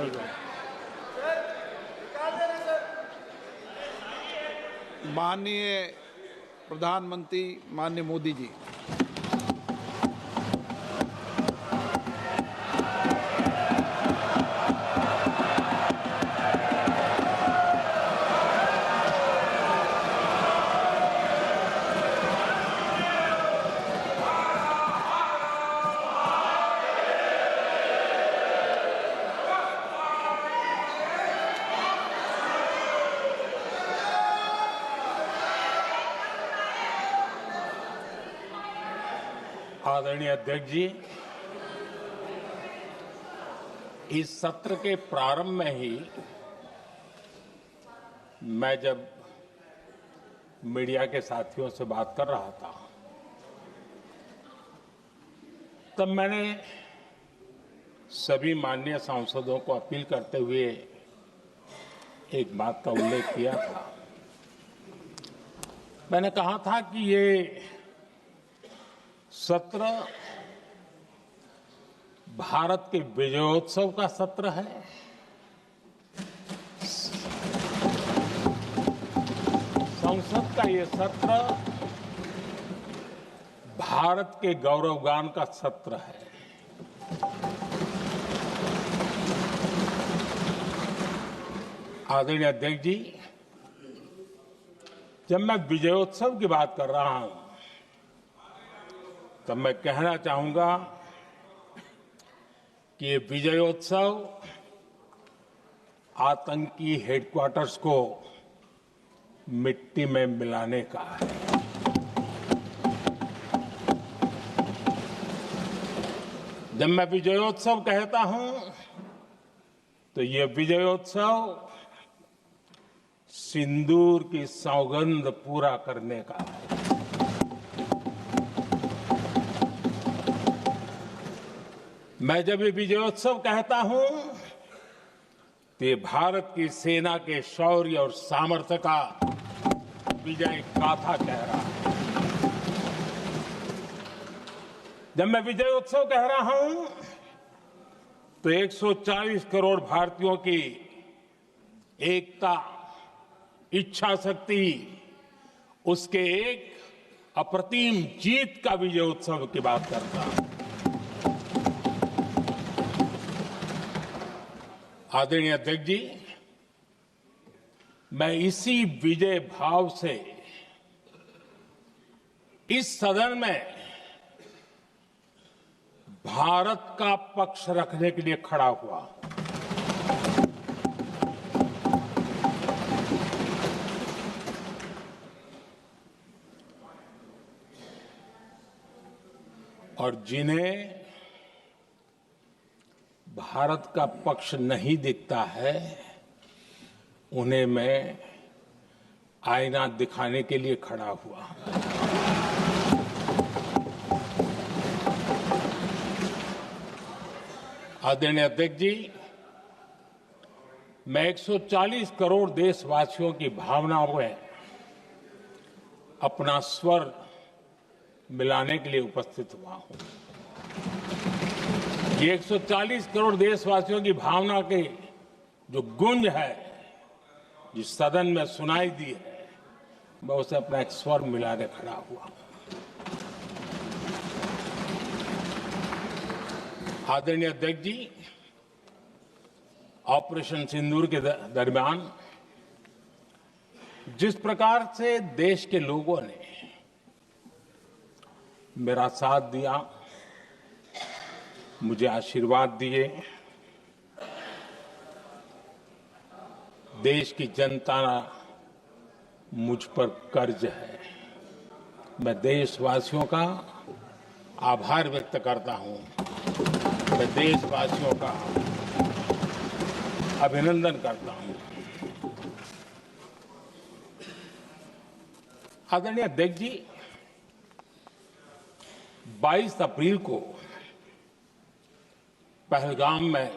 हो जाए। माननीय प्रधानमंत्री माननीय मोदी जी, आदरणीय अध्यक्ष जी, इस सत्र के प्रारंभ में ही मैं जब मीडिया के साथियों से बात कर रहा था तब मैंने सभी माननीय सांसदों को अपील करते हुए एक बात का उल्लेख किया था। मैंने कहा था कि ये सत्र भारत के विजयोत्सव का सत्र है। संसद का ये सत्र भारत के गौरवगान का सत्र है। आदरणीय अध्यक्ष जी, जब मैं विजयोत्सव की बात कर रहा हूं तब मैं कहना चाहूंगा कि ये विजयोत्सव आतंकी हेडक्वार्टर्स को मिट्टी में मिलाने का है। जब मैं विजयोत्सव कहता हूं तो ये विजयोत्सव सिंदूर की सौगंध पूरा करने का है। मैं जब ये विजयोत्सव कहता हूं तो ये भारत की सेना के शौर्य और सामर्थ्य का विजय गाथा कह रहा है। जब मैं विजयोत्सव कह रहा हूं तो 140 करोड़ भारतीयों की एकता, इच्छा शक्ति, उसके एक अप्रतिम जीत का विजयोत्सव की बात करता हूं। आदरणीय अध्यक्ष जी, मैं इसी विजय भाव से इस सदन में भारत का पक्ष रखने के लिए खड़ा हुआ। और जिन्हें भारत का पक्ष नहीं दिखता है उन्हें मैं आईना दिखाने के लिए खड़ा हुआ। आदरणीय अध्यक्ष जी, मैं 140 करोड़ देशवासियों की भावनाओं में अपना स्वर मिलाने के लिए उपस्थित हुआ हूं। ये 140 करोड़ देशवासियों की भावना के जो गूंज है, जिस सदन में सुनाई दी है, मैं उसे अपना एक स्वर मिलाने खड़ा हुआ। आदरणीय अध्यक्ष जी, ऑपरेशन सिंदूर के दरमियान जिस प्रकार से देश के लोगों ने मेरा साथ दिया, मुझे आशीर्वाद दिए, देश की जनता मुझ पर कर्ज है। मैं देशवासियों का आभार व्यक्त करता हूं। मैं देशवासियों का अभिनंदन करता हूं। आदरणीय अध्यक्ष जी, 22 अप्रैल को पहलगाम में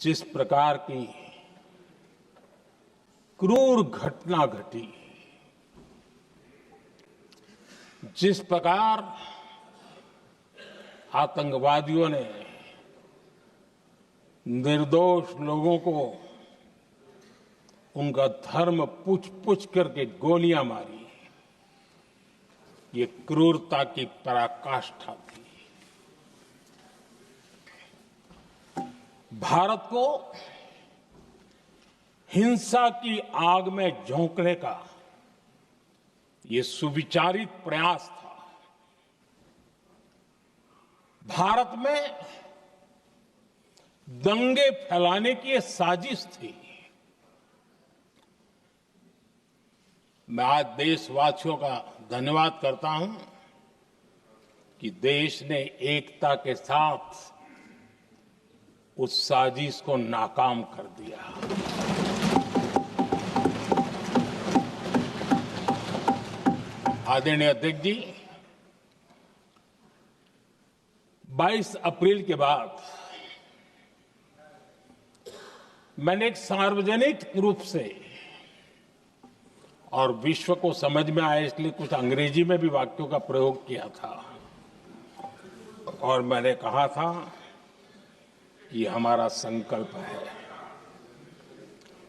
जिस प्रकार की क्रूर घटना घटी, जिस प्रकार आतंकवादियों ने निर्दोष लोगों को उनका धर्म पूछ पूछ करके गोलियां मारी, ये क्रूरता की पराकाष्ठा थी। भारत को हिंसा की आग में झोंकने का ये सुविचारित प्रयास था। भारत में दंगे फैलाने की ये साजिश थी। मैं आज देशवासियों का धन्यवाद करता हूं कि देश ने एकता के साथ उस साजिश को नाकाम कर दिया। आदरणीय अध्यक्ष जी, 22 अप्रैल के बाद मैंने एक सार्वजनिक रूप से और विश्व को समझ में आए इसलिए कुछ अंग्रेजी में भी वाक्यों का प्रयोग किया था और मैंने कहा था कि हमारा संकल्प है,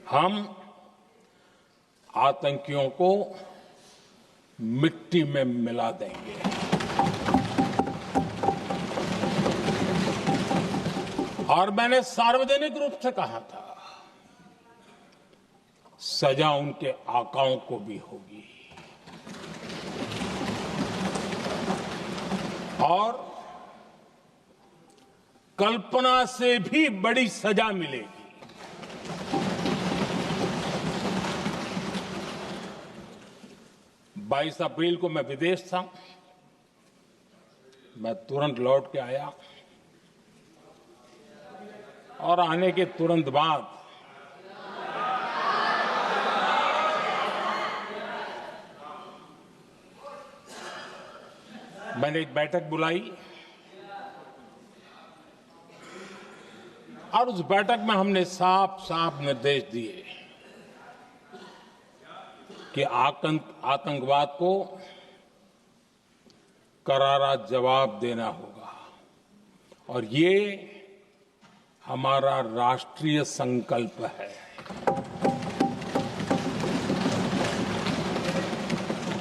हम आतंकियों को मिट्टी में मिला देंगे। और मैंने सार्वजनिक रूप से कहा था, सजा उनके आकाओं को भी होगी और कल्पना से भी बड़ी सजा मिलेगी। 22 अप्रैल को मैं विदेश था, मैं तुरंत लौट के आया और आने के तुरंत बाद मैंने एक बैठक बुलाई और उस बैठक में हमने साफ साफ निर्देश दिए कि आतंकवाद को करारा जवाब देना होगा और ये हमारा राष्ट्रीय संकल्प है।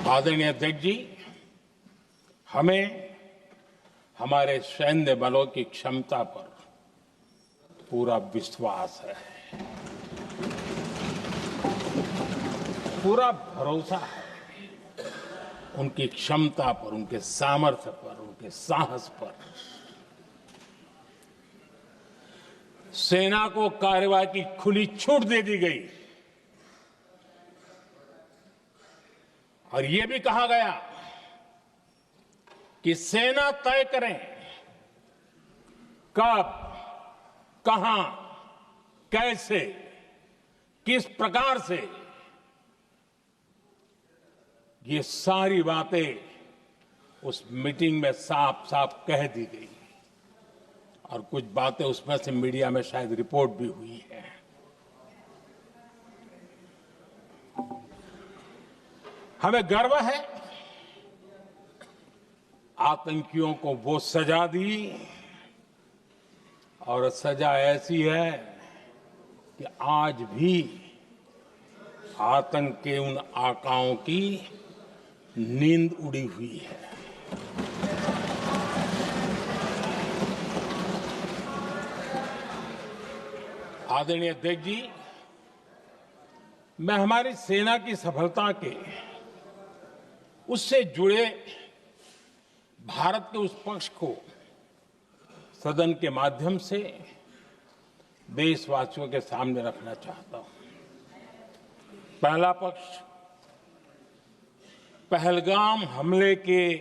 आदरणीय अध्यक्ष जी, हमें हमारे सैन्य बलों की क्षमता पर पूरा विश्वास है, पूरा भरोसा है उनकी क्षमता पर, उनके सामर्थ्य पर, उनके साहस पर। सेना को कार्रवाई की खुली छूट दे दी गई और यह भी कहा गया कि सेना तय करें कब, कहां, कैसे, किस प्रकार से। ये सारी बातें उस मीटिंग में साफ साफ कह दी गई और कुछ बातें उसमें से मीडिया में शायद रिपोर्ट भी हुई है। हमें गर्व है आतंकियों को वो सजा दी और सजा ऐसी है कि आज भी आतंक के उन आकाओं की नींद उड़ी हुई है। आदरणीय अध्यक्ष जी, मैं हमारी सेना की सफलता के उससे जुड़े भारत के उस पक्ष को सदन के माध्यम से देशवासियों के सामने रखना चाहता हूं। पहला पक्ष, पहलगाम हमले के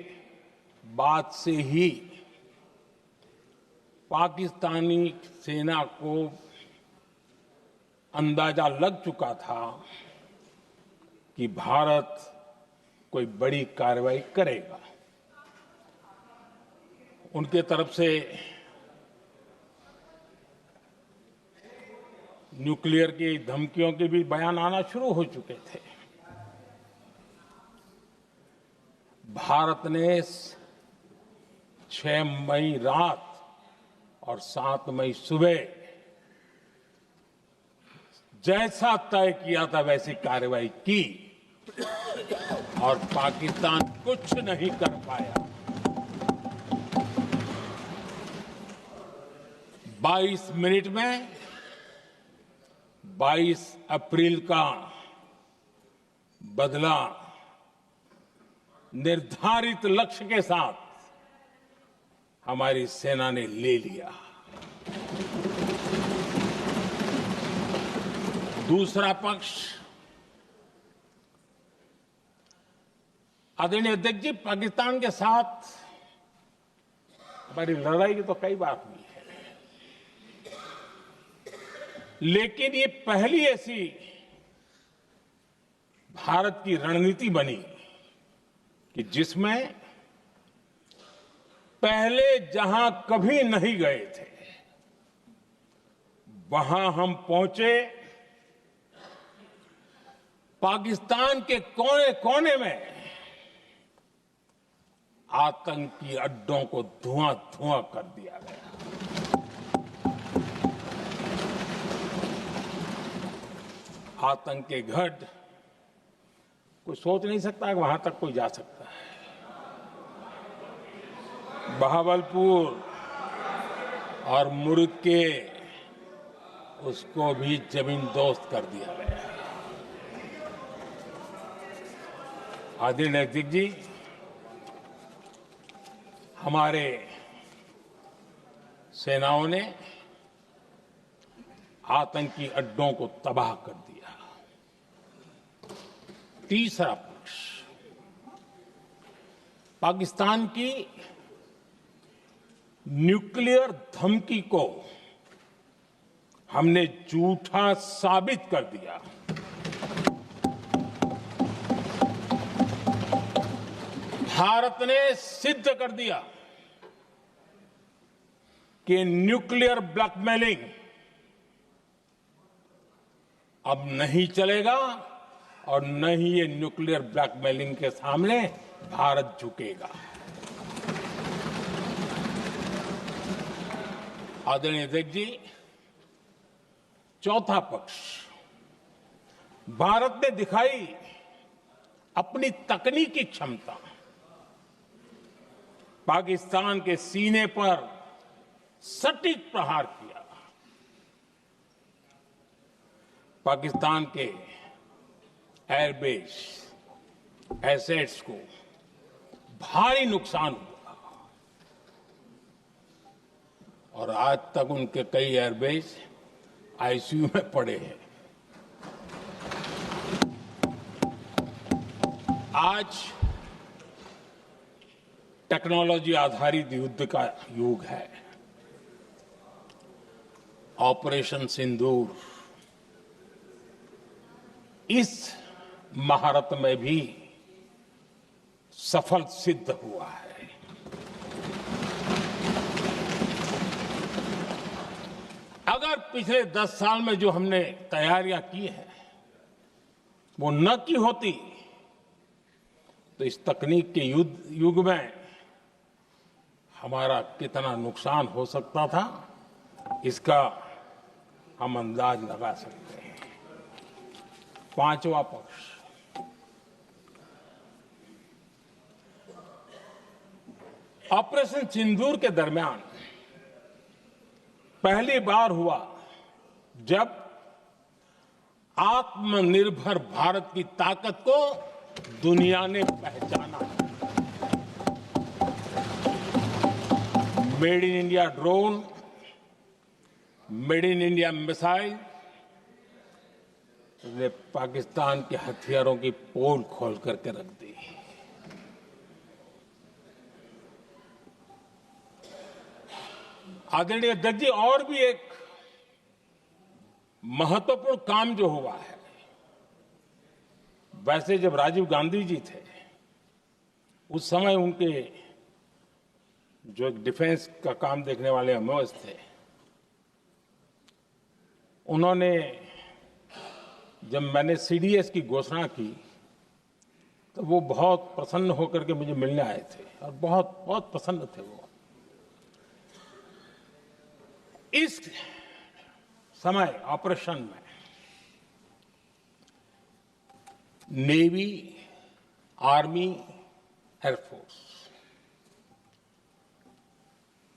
बाद से ही पाकिस्तानी सेना को अंदाजा लग चुका था कि भारत कोई बड़ी कार्रवाई करेगा। उनके तरफ से न्यूक्लियर की धमकियों के भी बयान आना शुरू हो चुके थे। भारत ने 6 मई रात और 7 मई सुबह जैसा तय किया था वैसी कार्रवाई की और पाकिस्तान कुछ नहीं कर पाया। 22 मिनट में 22 अप्रैल का बदला निर्धारित लक्ष्य के साथ हमारी सेना ने ले लिया। दूसरा पक्ष, आदरणीय अध्यक्ष जी, पाकिस्तान के साथ हमारी लड़ाई की तो कई बार हुई है, लेकिन ये पहली ऐसी भारत की रणनीति बनी कि जिसमें पहले जहां कभी नहीं गए थे वहां हम पहुंचे। पाकिस्तान के कोने कोने में आतंकी अड्डों को धुआं धुआं कर दिया गया। आतंक के गढ़ कोई सोच नहीं सकता कि वहां तक कोई जा सकता है। बहावलपुर और मुर्गे उसको भी जमीन दोस्त कर दिया गया। आदरणीय अध्यक्ष जी, हमारे सेनाओं ने आतंकी अड्डों को तबाह कर दिया। तीसरा पक्ष, पाकिस्तान की न्यूक्लियर धमकी को हमने झूठा साबित कर दिया। भारत ने सिद्ध कर दिया कि न्यूक्लियर ब्लैकमेलिंग अब नहीं चलेगा और न ही ये न्यूक्लियर ब्लैकमेलिंग के सामने भारत झुकेगा। आदरणीय अध्यक्ष जी, चौथा पक्ष, भारत ने दिखाई अपनी तकनीकी क्षमता। पाकिस्तान के सीने पर सटीक प्रहार किया। पाकिस्तान के एयरबेस एसेट्स को भारी नुकसान हुआ और आज तक उनके कई एयरबेस आईसीयू में पड़े हैं। आज टेक्नोलॉजी आधारित युद्ध का युग है। ऑपरेशन सिंदूर इस महारत में भी सफल सिद्ध हुआ है। अगर पिछले 10 साल में जो हमने तैयारियां की हैं वो न की होती तो इस तकनीक के युग में हमारा कितना नुकसान हो सकता था, इसका हम अंदाज लगा सकते हैं। पांचवा पक्ष, ऑपरेशन सिंदूर के दरमियान पहली बार हुआ जब आत्मनिर्भर भारत की ताकत को दुनिया ने पहचाना। Made in India drone, made in India missile ने पाकिस्तान के हथियारों की पोल खोल करके रख दी। आदरणीय अध्यक्ष जी, और भी एक महत्वपूर्ण काम जो हुआ है, वैसे जब राजीव गांधी जी थे उस समय उनके जो एक डिफेंस का काम देखने वाले एमओएस थे, उन्होंने जब मैंने सीडीएस की घोषणा की तो वो बहुत प्रसन्न होकर के मुझे मिलने आए थे और बहुत बहुत प्रसन्न थे वो। इस समय ऑपरेशन में नेवी, आर्मी, एयरफोर्स,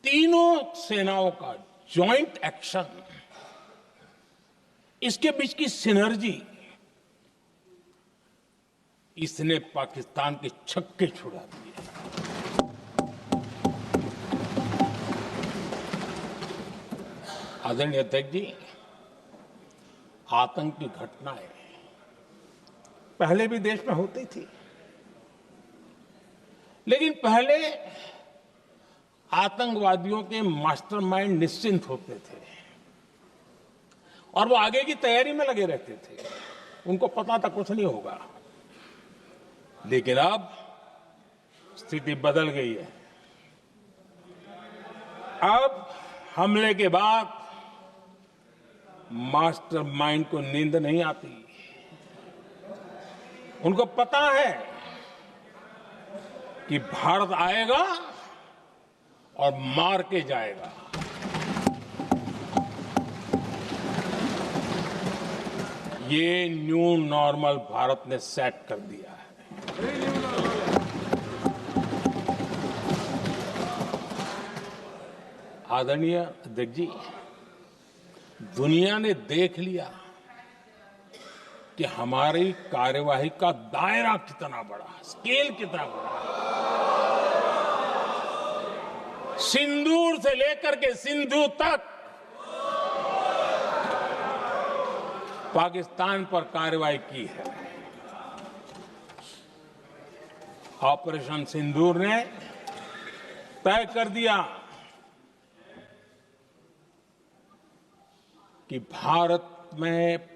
तीनों सेनाओं का जॉइंट एक्शन, इसके बीच की सिनर्जी, इसने पाकिस्तान के छक्के छुड़ा दिए। आदरणीय अध्यक्ष जी, आतंक की घटनाएं पहले भी देश में होती थी, लेकिन पहले आतंकवादियों के मास्टरमाइंड निश्चिंत होते थे और वो आगे की तैयारी में लगे रहते थे, उनको पता था कुछ नहीं होगा। लेकिन अब स्थिति बदल गई है। अब हमले के बाद मास्टरमाइंड को नींद नहीं आती। उनको पता है कि भारत आएगा और मार के जाएगा। ये न्यू नॉर्मल भारत ने सेट कर दिया है। आदरणीय अध्यक्ष जी, दुनिया ने देख लिया कि हमारी कार्यवाही का दायरा कितना बड़ा, स्केल कितना बड़ा। सिंदूर से लेकर के सिंधु तक पाकिस्तान पर कार्रवाई की है। ऑपरेशन सिंदूर ने तय कर दिया कि भारत में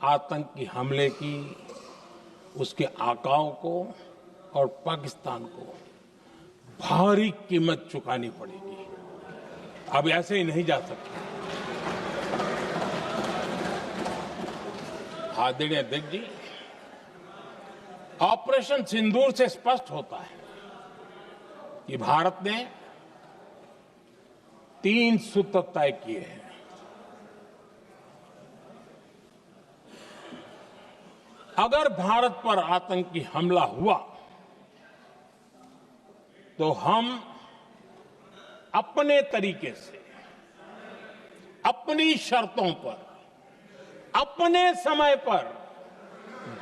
आतंकी हमले की, उसके आकाओं को और पाकिस्तान को भारी कीमत चुकानी पड़ेगी। अब ऐसे ही नहीं जा सकता। आदरणीय अध्यक्ष जी, ऑपरेशन सिंदूर से स्पष्ट होता है कि भारत ने 3 सूत्र तय किए हैं। अगर भारत पर आतंकी हमला हुआ तो हम अपने तरीके से, अपनी शर्तों पर, अपने समय पर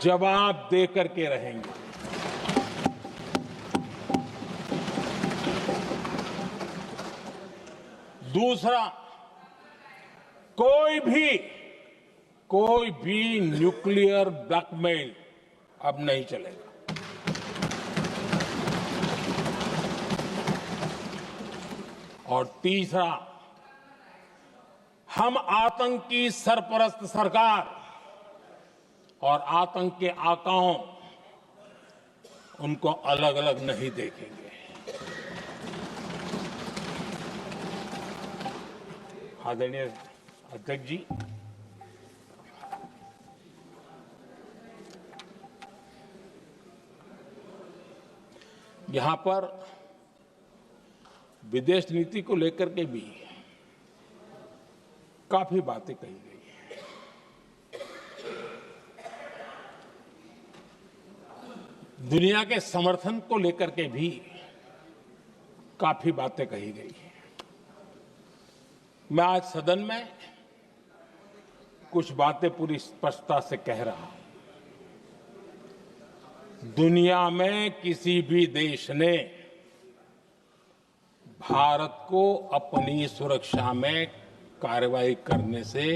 जवाब दे करके रहेंगे। दूसरा, कोई भी न्यूक्लियर ब्लैकमेल अब नहीं चलेगा। और तीसरा, हम आतंक की सरपरस्त सरकार और आतंक के आकाओं, उनको अलग अलग नहीं देखेंगे। आदरणीय अध्यक्ष जी, यहां पर विदेश नीति को लेकर के भी काफी बातें कही गई हैं। दुनिया के समर्थन को लेकर के भी काफी बातें कही गई हैं। मैं आज सदन में कुछ बातें पूरी स्पष्टता से कह रहा हूं। दुनिया में किसी भी देश ने भारत को अपनी सुरक्षा में कार्रवाई करने से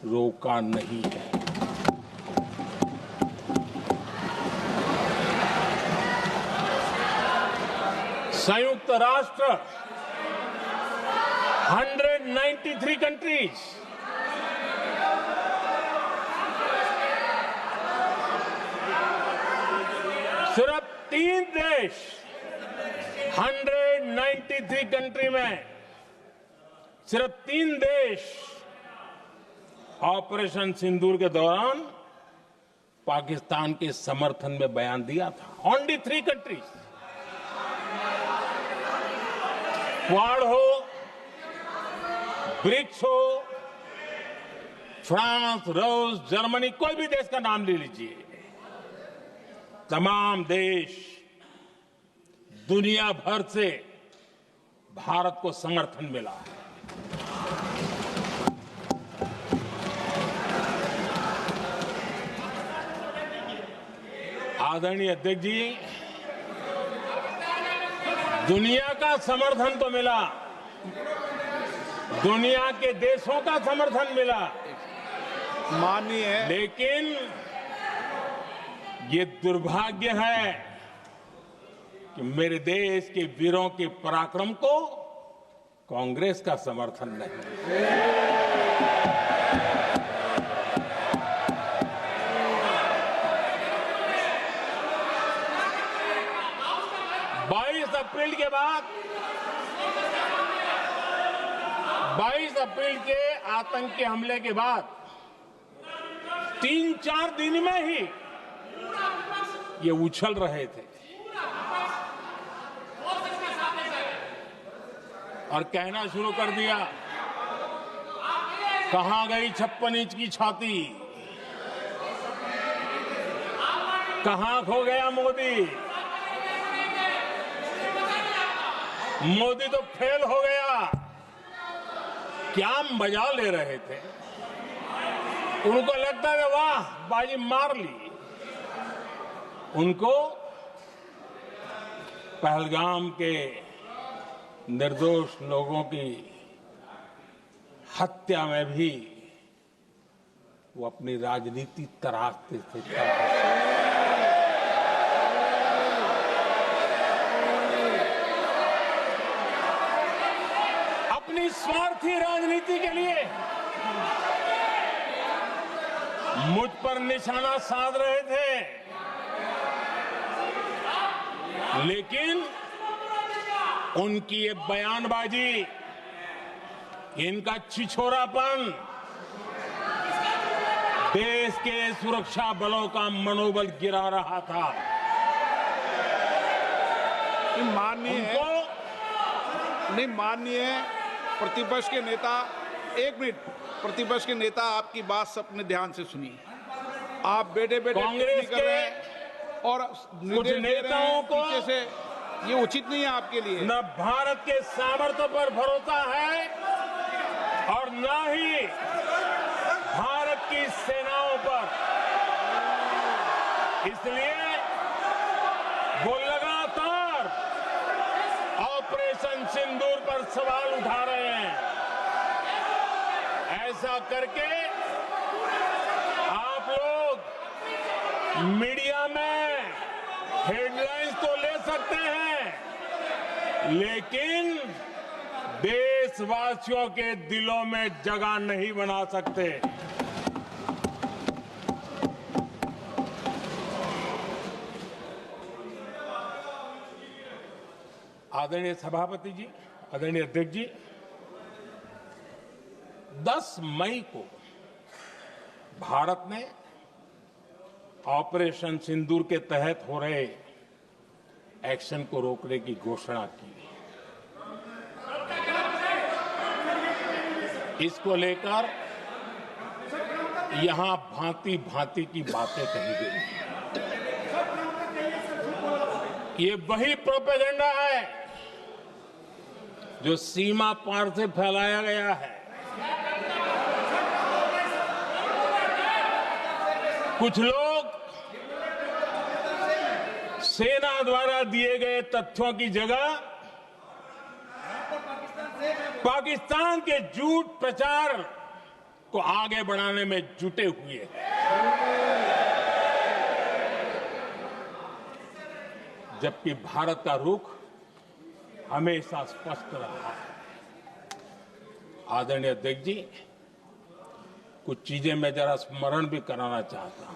रोका नहीं है। संयुक्त राष्ट्र 193 कंट्रीज, सिर्फ 3 देश 193 कंट्री में सिर्फ 3 देश ऑपरेशन सिंदूर के दौरान पाकिस्तान के समर्थन में बयान दिया था। Only 3 countries. क्वाड हो, ब्रिक्स हो, फ्रांस, रूस, जर्मनी, कोई भी देश का नाम ले लीजिए, तमाम देश दुनिया भर से भारत को समर्थन मिला है। आदरणीय अध्यक्ष जी, दुनिया का समर्थन तो मिला, दुनिया के देशों का समर्थन मिला, माननीय लेकिन ये दुर्भाग्य है कि मेरे देश के वीरों के पराक्रम को कांग्रेस का समर्थन नहीं। 22 अप्रैल के बाद 22 अप्रैल के आतंक के हमले के बाद 3-4 दिन में ही ये उछल रहे थे और कहना शुरू कर दिया, कहां गई 56 इंच की छाती, कहां खो गया मोदी, मोदी तो फेल हो गया। क्या मजा ले रहे थे, उनको लगता है वाह बाजी मार ली। उनको पहलगाम के निर्दोष लोगों की हत्या में भी वो अपनी राजनीति तराशते थे। अपनी स्वार्थी राजनीति के लिए मुझ पर निशाना साध रहे थे, लेकिन उनकी ये बयानबाजी, इनका छिछोरापन देश के सुरक्षा बलों का मनोबल गिरा रहा था। माननीय प्रतिपक्ष के नेता, एक मिनट, प्रतिपक्ष के नेता आपकी बात अपने ध्यान से सुनिए। आप बेटे कांग्रेस कर रहे हैं और कुछ नेताओं को पीछे से, ये उचित नहीं है आपके लिए। न भारत के सामर्थ्य पर भरोसा है और न ही भारत की सेनाओं पर, इसलिए वो लगातार ऑपरेशन सिंदूर पर सवाल उठा रहे हैं। ऐसा करके आप लोग मीडिया में हेडलाइंस तो ले सकते हैं, लेकिन देशवासियों के दिलों में जगह नहीं बना सकते। आदरणीय सभापति जी, आदरणीय अध्यक्ष जी, 10 मई को भारत ने ऑपरेशन सिंदूर के तहत हो रहे एक्शन को रोकने की घोषणा की। इसको लेकर यहां भांति भांति की बातें कही गई। ये वही प्रोपेगेंडा है जो सीमा पार से फैलाया गया है। कुछ लोग सेना द्वारा दिए गए तथ्यों की जगह पाकिस्तान के झूठ प्रचार को आगे बढ़ाने में जुटे हुए हैं। जबकि भारत का रुख हमेशा स्पष्ट रहा है। आदरणीय अध्यक्ष जी, कुछ चीजें मैं जरा स्मरण भी कराना चाहता हूं।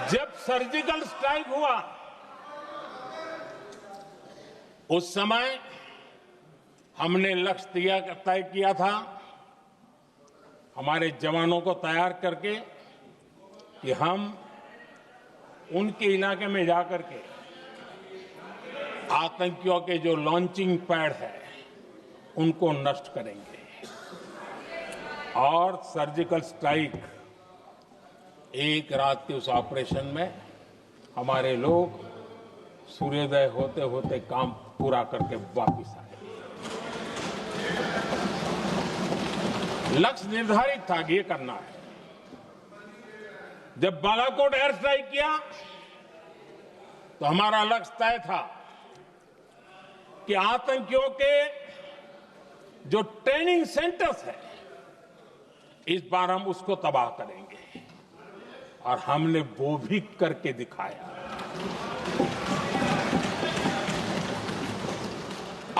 जब सर्जिकल स्ट्राइक हुआ, उस समय हमने लक्ष्य तय किया था, हमारे जवानों को तैयार करके कि हम उनके इलाके में जाकर के आतंकियों के जो लॉन्चिंग पैड है उनको नष्ट करेंगे और सर्जिकल स्ट्राइक एक रात के उस ऑपरेशन में हमारे लोग सूर्योदय होते होते काम पूरा करके वापस आए। लक्ष्य निर्धारित था कि ये करना है। जब बालाकोट एयर स्ट्राइक किया तो हमारा लक्ष्य तय था कि आतंकियों के जो ट्रेनिंग सेंटर्स है इस बार हम उसको तबाह करेंगे, और हमने वो भी करके दिखाया।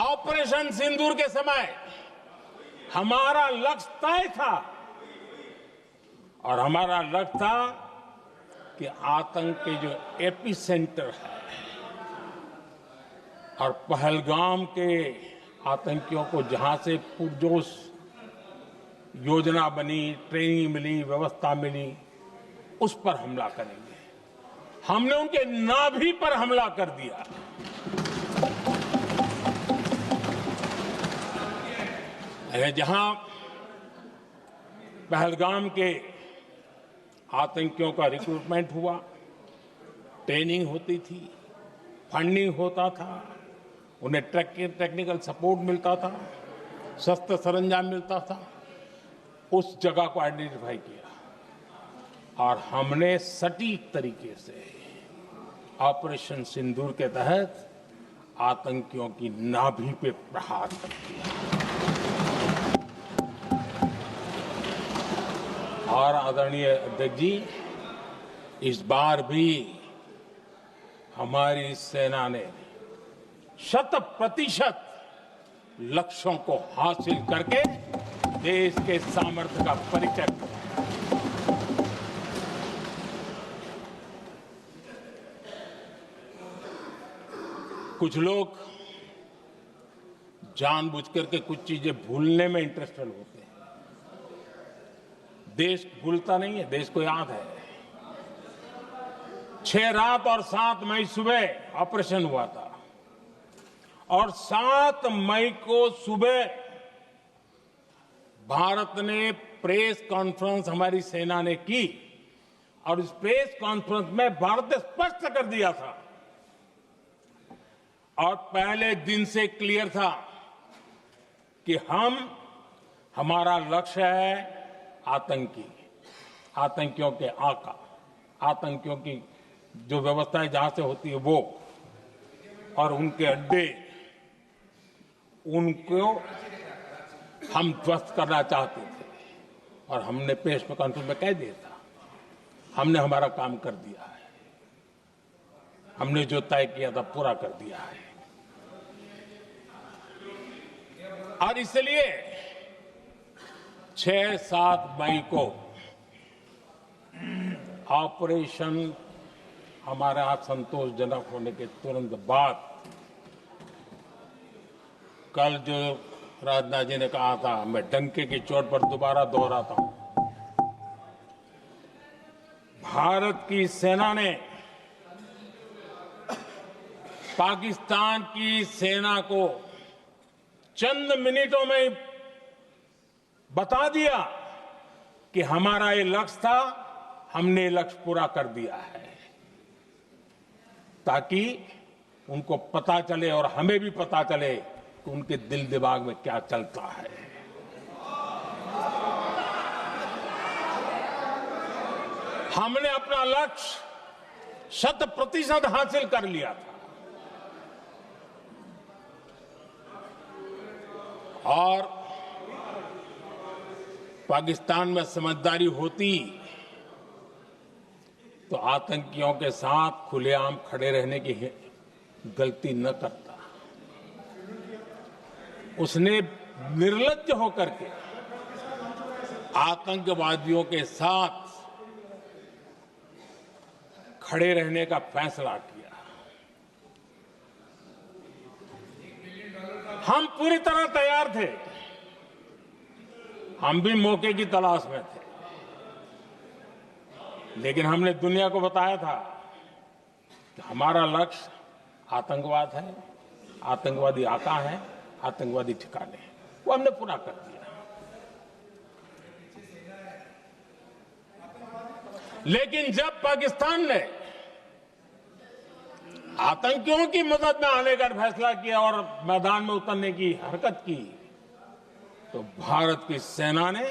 ऑपरेशन सिंदूर के समय हमारा लक्ष्य तय था, और हमारा लक्ष्य था कि आतंक के जो एपी सेंटर है और पहलगाम के आतंकियों को जहां से पुरजोश योजना बनी, ट्रेनिंग मिली, व्यवस्था मिली, उस पर हमला करेंगे। हमने उनके नाभि पर हमला कर दिया। जहां पहलगाम के आतंकियों का रिक्रूटमेंट हुआ, ट्रेनिंग होती थी, फंडिंग होता था, उन्हें टेक्निकल सपोर्ट मिलता था, शस्त्र सरंजाम मिलता था, उस जगह को आइडेंटिफाई किया और हमने सटीक तरीके से ऑपरेशन सिंदूर के तहत आतंकियों की नाभि पे प्रहार कर दिया। और आदरणीय अध्यक्ष जी, इस बार भी हमारी सेना ने 100% लक्ष्यों को हासिल करके देश के सामर्थ्य का परिचय दिया। कुछ लोग जानबूझ करके कुछ चीजें भूलने में इंटरेस्टेड होते हैं। देश भूलता नहीं है, देश को याद है। 6 रात और 7 मई सुबह ऑपरेशन हुआ था, और 7 मई को सुबह भारत ने प्रेस कॉन्फ्रेंस हमारी सेना ने की, और इस प्रेस कॉन्फ्रेंस में भारत ने स्पष्ट कर दिया था, और पहले दिन से क्लियर था कि हमारा लक्ष्य है आतंकियों के आका, आतंकियों की जो व्यवस्थाएं जहां से होती है वो, और उनके अड्डे, उनको हम ध्वस्त करना चाहते थे। और हमने प्रेस कॉन्फ्रेंस में कह दिया था, हमने हमारा काम कर दिया है, हमने जो तय किया था पूरा कर दिया है। और इसलिए 6-7 मई को ऑपरेशन हमारा संतोषजनक होने के तुरंत बाद कल जो राजनाथ जी ने कहा था, मैं डंके की चोट पर दोबारा दोहराता हूं, भारत की सेना ने पाकिस्तान की सेना को चंद मिनटों में बता दिया कि हमारा ये लक्ष्य था, हमने लक्ष्य पूरा कर दिया है, ताकि उनको पता चले और हमें भी पता चले कि उनके दिल दिमाग में क्या चलता है। हमने अपना लक्ष्य 100% हासिल कर लिया था, और पाकिस्तान में समझदारी होती तो आतंकियों के साथ खुलेआम खड़े रहने की गलती न करता। उसने निर्लज्ज होकर के आतंकवादियों के साथ खड़े रहने का फैसला किया। हम पूरी तरह तैयार थे, हम भी मौके की तलाश में थे, लेकिन हमने दुनिया को बताया था कि हमारा लक्ष्य आतंकवाद है, आतंकवादी आका है, आतंकवादी ठिकाने हैं, वो हमने पूरा कर दिया। लेकिन जब पाकिस्तान ने आतंकियों की मदद में आने का फैसला किया और मैदान में उतरने की हरकत की, तो भारत की सेना ने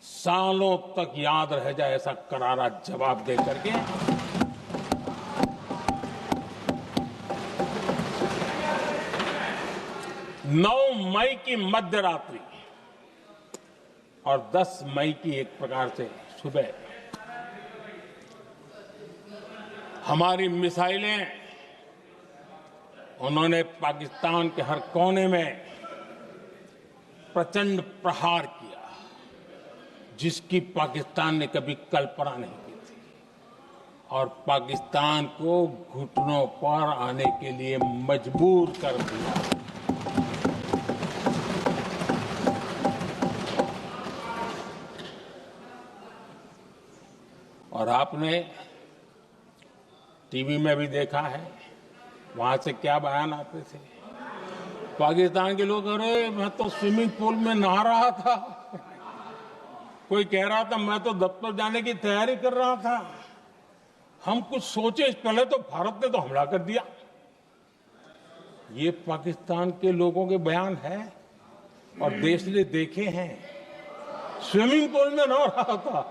सालों तक याद रह जाए ऐसा करारा जवाब दे करके 9 मई की मध्य रात्रि और 10 मई की एक प्रकार से सुबह हमारी मिसाइलें उन्होंने पाकिस्तान के हर कोने में प्रचंड प्रहार किया, जिसकी पाकिस्तान ने कभी कल्पना नहीं की थी, और पाकिस्तान को घुटनों पर आने के लिए मजबूर कर दिया। और आपने टीवी में भी देखा है, वहां से क्या बयान आते थे। पाकिस्तान के लोग, अरे मैं तो स्विमिंग पूल में नहा रहा था, कोई कह रहा था मैं तो दफ्तर जाने की तैयारी कर रहा था, हम कुछ सोचे पहले तो भारत ने तो हमला कर दिया। ये पाकिस्तान के लोगों के बयान है और देश ने देखे हैं। स्विमिंग पूल में नहा रहा था।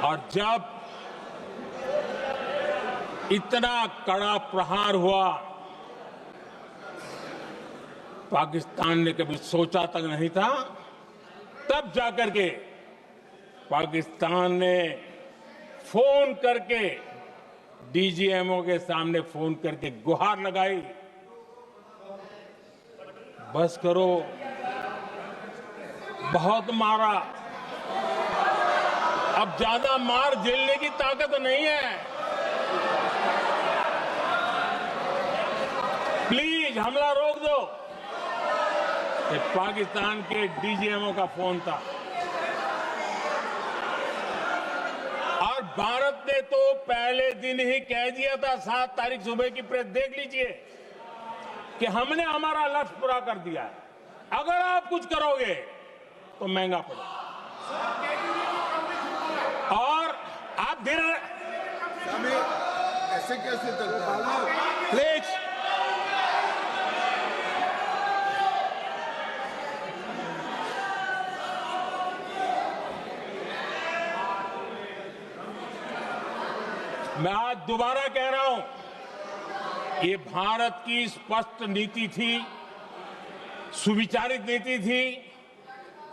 और जब इतना कड़ा प्रहार हुआ, पाकिस्तान ने कभी सोचा तक नहीं था, तब जाकर के पाकिस्तान ने फोन करके डीजीएमओ के सामने फोन करके गुहार लगाई, बस करो, बहुत मारा, अब ज्यादा मार झेलने की ताकत नहीं है, प्लीज हमला रोक दो। ये पाकिस्तान के डीजीएमओ का फोन था। और भारत ने तो पहले दिन ही कह दिया था, 7 तारीख सुबह की प्रेस देख लीजिए, कि हमने हमारा लक्ष्य पूरा कर दिया है, अगर आप कुछ करोगे तो महंगा पड़ेगा। और आप धीरे ऐसे कैसे चलता है? प्लीज मैं आज दोबारा कह रहा हूं, ये भारत की स्पष्ट नीति थी, सुविचारित नीति थी,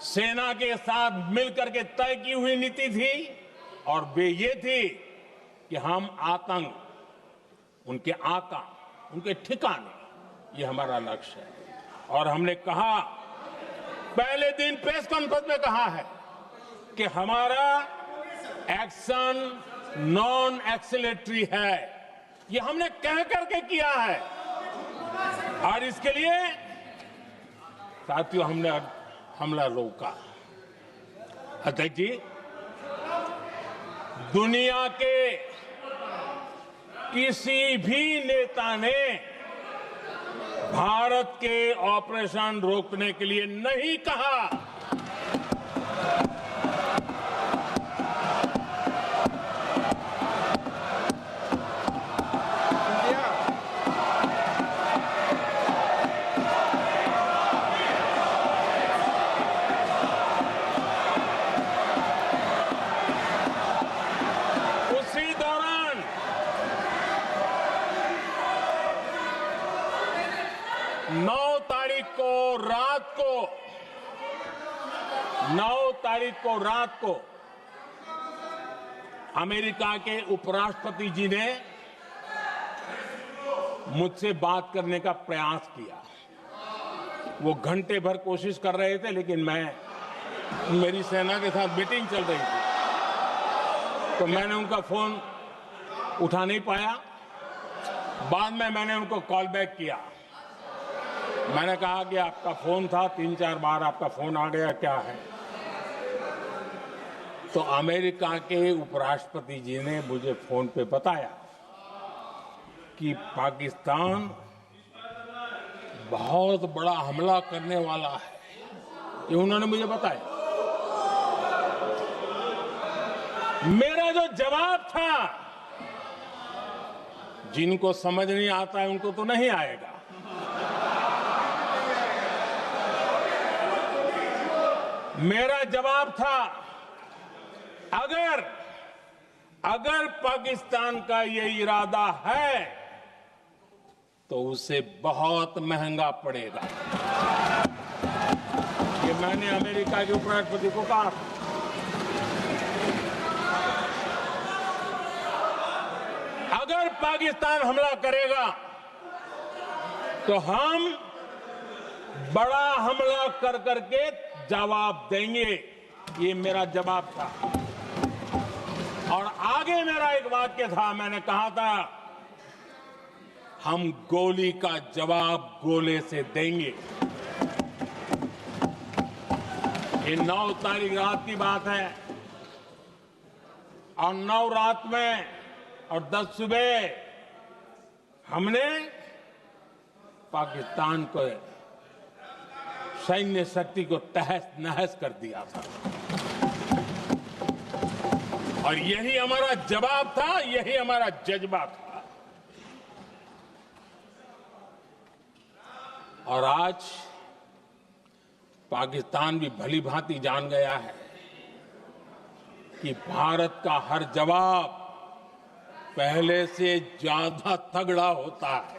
सेना के साथ मिलकर के तय की हुई नीति थी, और वे ये थी कि हम आतंक, उनके आका, उनके ठिकाने, ये हमारा लक्ष्य है। और हमने कहा, पहले दिन प्रेस कॉन्फ्रेंस में कहा है कि हमारा एक्शन नॉन एक्सिलेटरी है, ये हमने कह करके किया है। और इसके लिए साथियों हमने हमला रोका। अध्यक्ष जी, दुनिया के किसी भी नेता ने भारत के ऑपरेशन रोकने के लिए नहीं कहा। उसी दौरान 9 तारीख को रात को अमेरिका के उपराष्ट्रपति जी ने मुझसे बात करने का प्रयास किया। वो घंटे भर कोशिश कर रहे थे, लेकिन मेरी सेना के साथ मीटिंग चल रही थी, तो मैंने उनका फोन उठा नहीं पाया। बाद में मैंने उनको कॉल बैक किया। मैंने कहा कि आपका फोन था, 3-4 बार आपका फोन आ गया, क्या है? तो अमेरिका के उपराष्ट्रपति जी ने मुझे फोन पे बताया कि पाकिस्तान बहुत बड़ा हमला करने वाला है, ये उन्होंने मुझे बताया। मेरा जो जवाब था, जिनको समझ नहीं आता है उनको तो नहीं आएगा। मेरा जवाब था, अगर पाकिस्तान का ये इरादा है तो उसे बहुत महंगा पड़ेगा। ये मैंने अमेरिका के उपराष्ट्रपति को कहा। अगर पाकिस्तान हमला करेगा तो हम बड़ा हमला कर करके जवाब देंगे। ये मेरा जवाब था। और आगे मेरा एक वाक्य था, मैंने कहा था हम गोली का जवाब गोले से देंगे। ये 9 तारीख रात की बात है और 9 रात में और 10 सुबह हमने पाकिस्तान को सैन्य शक्ति को तहस नहस कर दिया था। और यही हमारा जवाब था, यही हमारा जज्बा था। और आज पाकिस्तान भी भली भांति जान गया है कि भारत का हर जवाब पहले से ज्यादा तगड़ा होता है।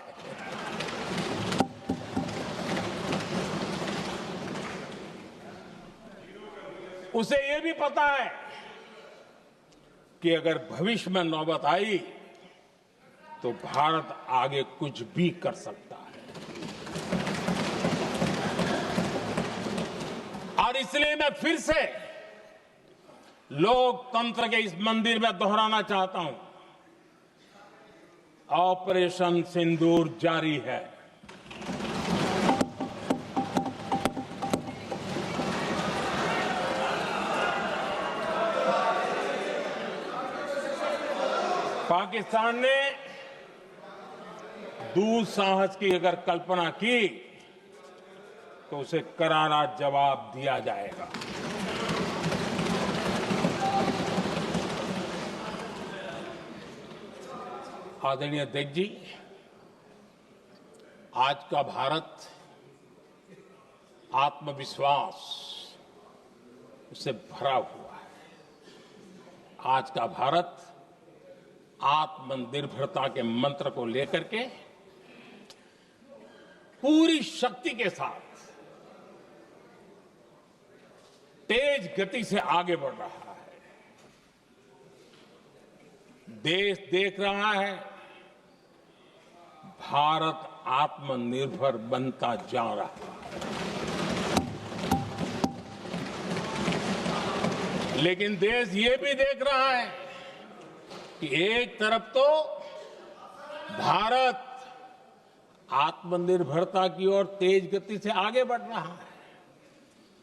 उसे यह भी पता है कि अगर भविष्य में नौबत आई तो भारत आगे कुछ भी कर सकता है। और इसलिए मैं फिर से लोकतंत्र के इस मंदिर में दोहराना चाहता हूं, ऑपरेशन सिंदूर जारी है। पाकिस्तान ने दुस्साहस की अगर कल्पना की तो उसे करारा जवाब दिया जाएगा। आदरणीय अध्यक्ष जी, आज का भारत आत्मविश्वास से भरा हुआ है। आज का भारत आत्मनिर्भरता के मंत्र को लेकर के पूरी शक्ति के साथ तेज गति से आगे बढ़ रहा है। देश देख रहा है भारत आत्मनिर्भर बनता जा रहा है। लेकिन देश ये भी देख रहा है कि एक तरफ तो भारत आत्मनिर्भरता की ओर तेज गति से आगे बढ़ रहा है,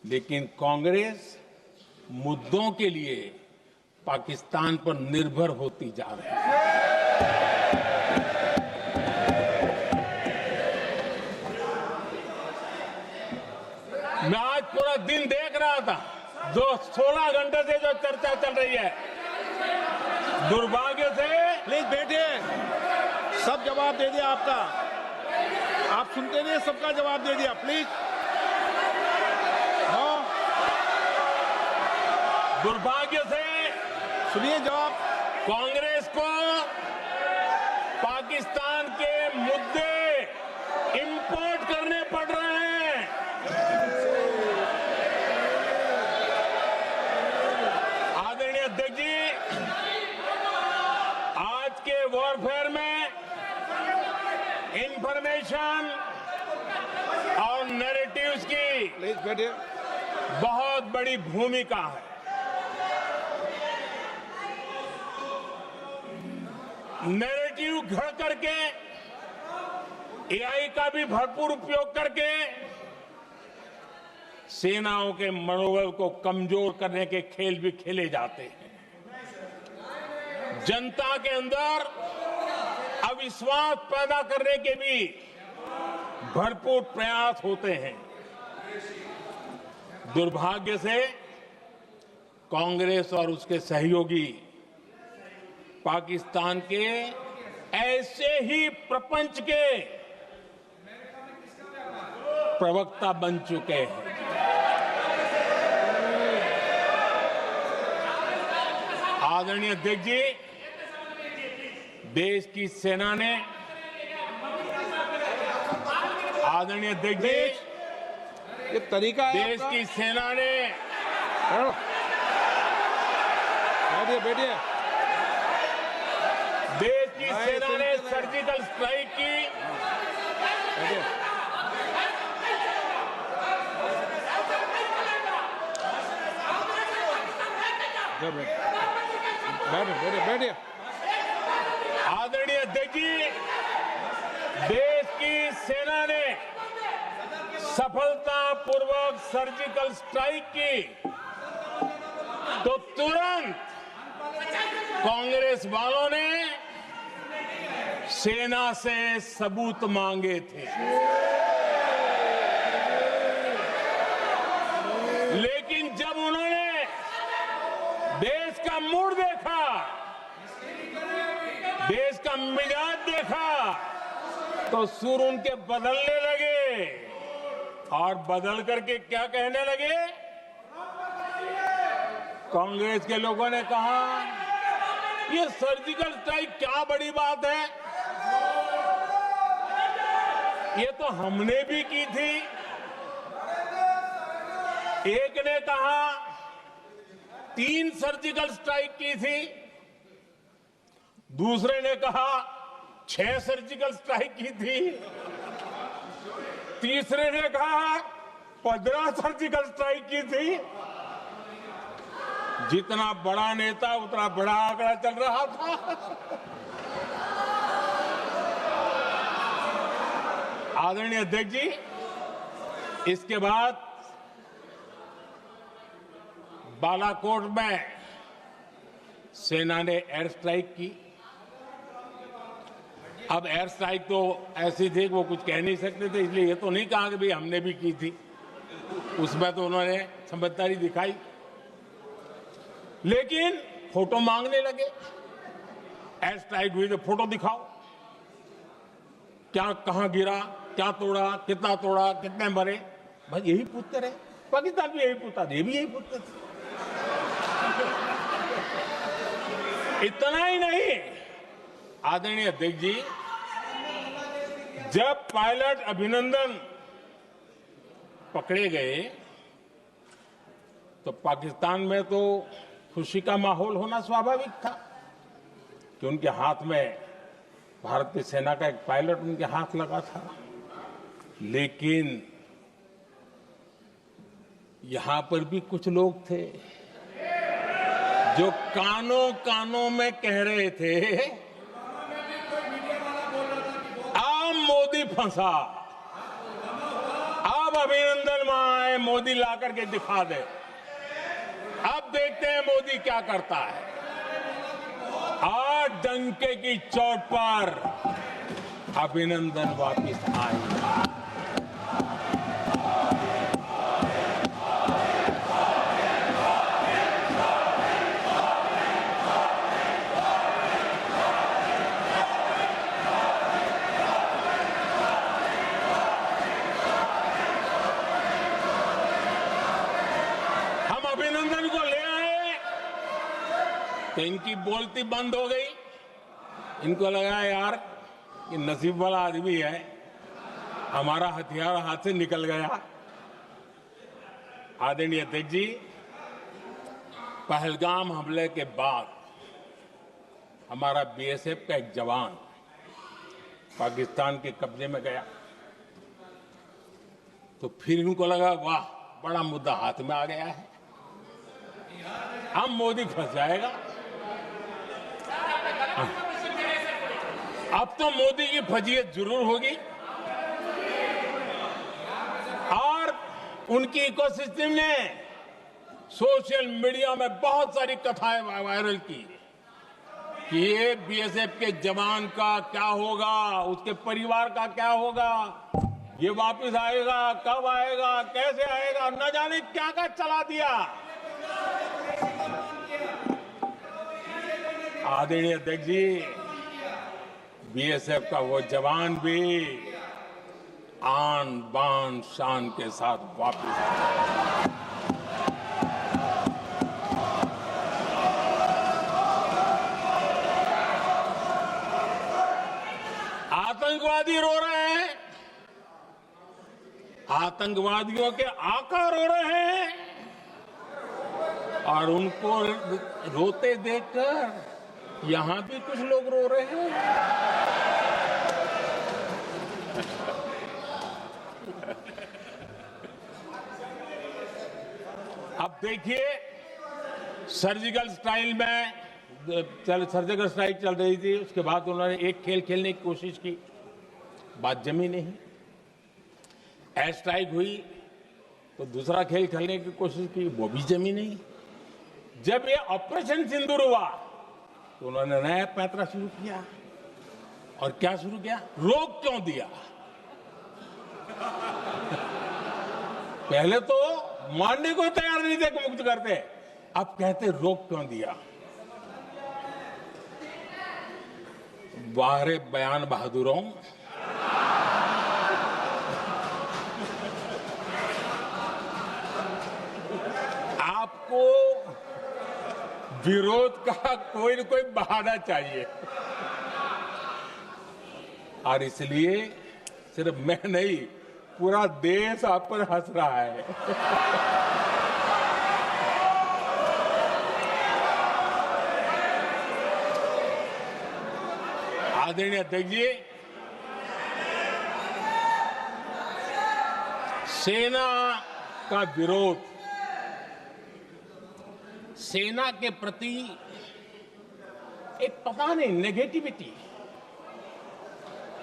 लेकिन कांग्रेस मुद्दों के लिए पाकिस्तान पर निर्भर होती जा रही है। मैं आज पूरा दिन देख रहा था, जो 16 घंटे से जो चर्चा चल रही है, दुर्भाग्य से। प्लीज बैठिए, सब जवाब दे दिया आपका। आप सुनते नहीं, सबका जवाब दे दिया। प्लीज दुर्भाग्य से सुनिए जवाब। कांग्रेस को पाकिस्तान के मुद्दे इंपोर्ट करने पड़ रहे हैं। आदरणीय अध्यक्ष जी, आज के वॉरफेयर में इंफॉर्मेशन और नैरेटिव्स की प्लीज बैठिए। बहुत बड़ी भूमिका है। नैरेटिव घड़ करके, एआई का भी भरपूर उपयोग करके सेनाओं के मनोबल को कमजोर करने के खेल भी खेले जाते हैं। जनता के अंदर अविश्वास पैदा करने के भी भरपूर प्रयास होते हैं। दुर्भाग्य से कांग्रेस और उसके सहयोगी पाकिस्तान के ऐसे ही प्रपंच के प्रवक्ता बन चुके हैं। आदरणीय अध्यक्ष जी, देश की सेना ने आदरणीय अध्यक्ष जी, ये तरीका है देश आपका? की सेना ने बैठिए बैठिए। देश की भाई, सेना ने सिलसिला। सर्जिकल स्ट्राइक की। बैठिए। बैठिए बैठिए बैठिए। आदरणीय अध्यक्ष जी, देश की सेना ने सफलतापूर्वक सर्जिकल स्ट्राइक की तो तुरंत कांग्रेस वालों ने सेना से सबूत मांगे थे, लेकिन जब उन्होंने देश का मूड देखा, देश का मिजाज देखा, तो सुर उनके बदलने लगे और बदल करके क्या कहने लगे? कांग्रेस के लोगों ने कहा, ये सर्जिकल स्ट्राइक क्या बड़ी बात है, ये तो हमने भी की थी। एक ने कहा 3 सर्जिकल स्ट्राइक की थी, दूसरे ने कहा 6 सर्जिकल स्ट्राइक की थी, तीसरे ने कहा 15 सर्जिकल स्ट्राइक की थी। जितना बड़ा नेता उतना बड़ा आंकड़ा चल रहा था। आदरणीय अध्यक्ष जी, इसके बाद बालाकोट में सेना ने एयर स्ट्राइक की। अब एयर स्ट्राइक तो ऐसी थी कि वो कुछ कह नहीं सकते थे, इसलिए ये तो नहीं कहा कि भाई हमने भी की थी। उसमें तो उन्होंने समझदारी दिखाई, लेकिन फोटो मांगने लगे। एयर स्ट्राइक हुई तो फोटो दिखाओ, क्या कहां गिरा, क्या तोड़ा, कितने मरे, बस यही पूछते रहे। पाकिस्तान भी यही पूछता था, ये भी यही पूछते थे। इतना ही नहीं, आदरणीय अध्यक्ष जी, जब पायलट अभिनंदन पकड़े गए तो पाकिस्तान में तो खुशी का माहौल होना स्वाभाविक था कि उनके हाथ में भारतीय सेना का एक पायलट उनके हाथ लगा था। लेकिन यहां पर भी कुछ लोग थे जो कानों कानों में कह रहे थे, अब मोदी फंसा, अब अभिनंदन वहां आए, मोदी ला करके दिखा दे, अब देखते हैं मोदी क्या करता है। आज डंके की चोट पर अभिनंदन वापिस आए। अभिनंदन को ले आए तो इनकी बोलती बंद हो गई। इनको लगा यार कि नसीब वाला आदमी है, हमारा हथियार हाथ से निकल गया। आदरणीय अध्यक्ष जी, पहलगाम हमले के बाद हमारा बीएसएफ का एक जवान पाकिस्तान के कब्जे में गया तो फिर इनको लगा वाह, बड़ा मुद्दा हाथ में आ गया है, अब मोदी फंस जाएगा। अब तो मोदी की फजीयत जरूर होगी। और उनकी इकोसिस्टम ने सोशल मीडिया में बहुत सारी कथाएं वायरल की कि ये बीएसएफ के जवान का क्या होगा, उसके परिवार का क्या होगा। ये वापस आएगा, कब आएगा, कैसे आएगा, न जाने क्या क्या चला दिया। आदरणीय अध्यक्ष जी, बीएसएफ का वो जवान भी आन बान शान के साथ वापस आए। आतंकवादी रो रहे हैं, आतंकवादियों के आका रो रहे हैं, और उनको रोते देखकर यहां भी कुछ लोग रो रहे हैं। अब देखिए, सर्जिकल स्ट्राइक चल रही थी, उसके बाद उन्होंने एक खेल खेलने की कोशिश की, बात जमी नहीं। एयर स्ट्राइक हुई तो दूसरा खेल खेलने की कोशिश की, वो भी जमी नहीं। जब ये ऑपरेशन सिंदूर हुआ तो उन्होंने नया पैंतरा शुरू किया, और क्या शुरू किया? रोक क्यों दिया? पहले तो मानने को तैयार नहीं थे कि मुक्त करते, अब कहते रोक क्यों दिया? वाहरे बयान बहादुरों, आपको विरोध का कोई न कोई बहाना चाहिए, और इसलिए सिर्फ मैं नहीं, पूरा देश आप पर हंस रहा है। आदरणीय अध्यक्ष जी, सेना का विरोध, सेना के प्रति एक पता नहीं नेगेटिविटी,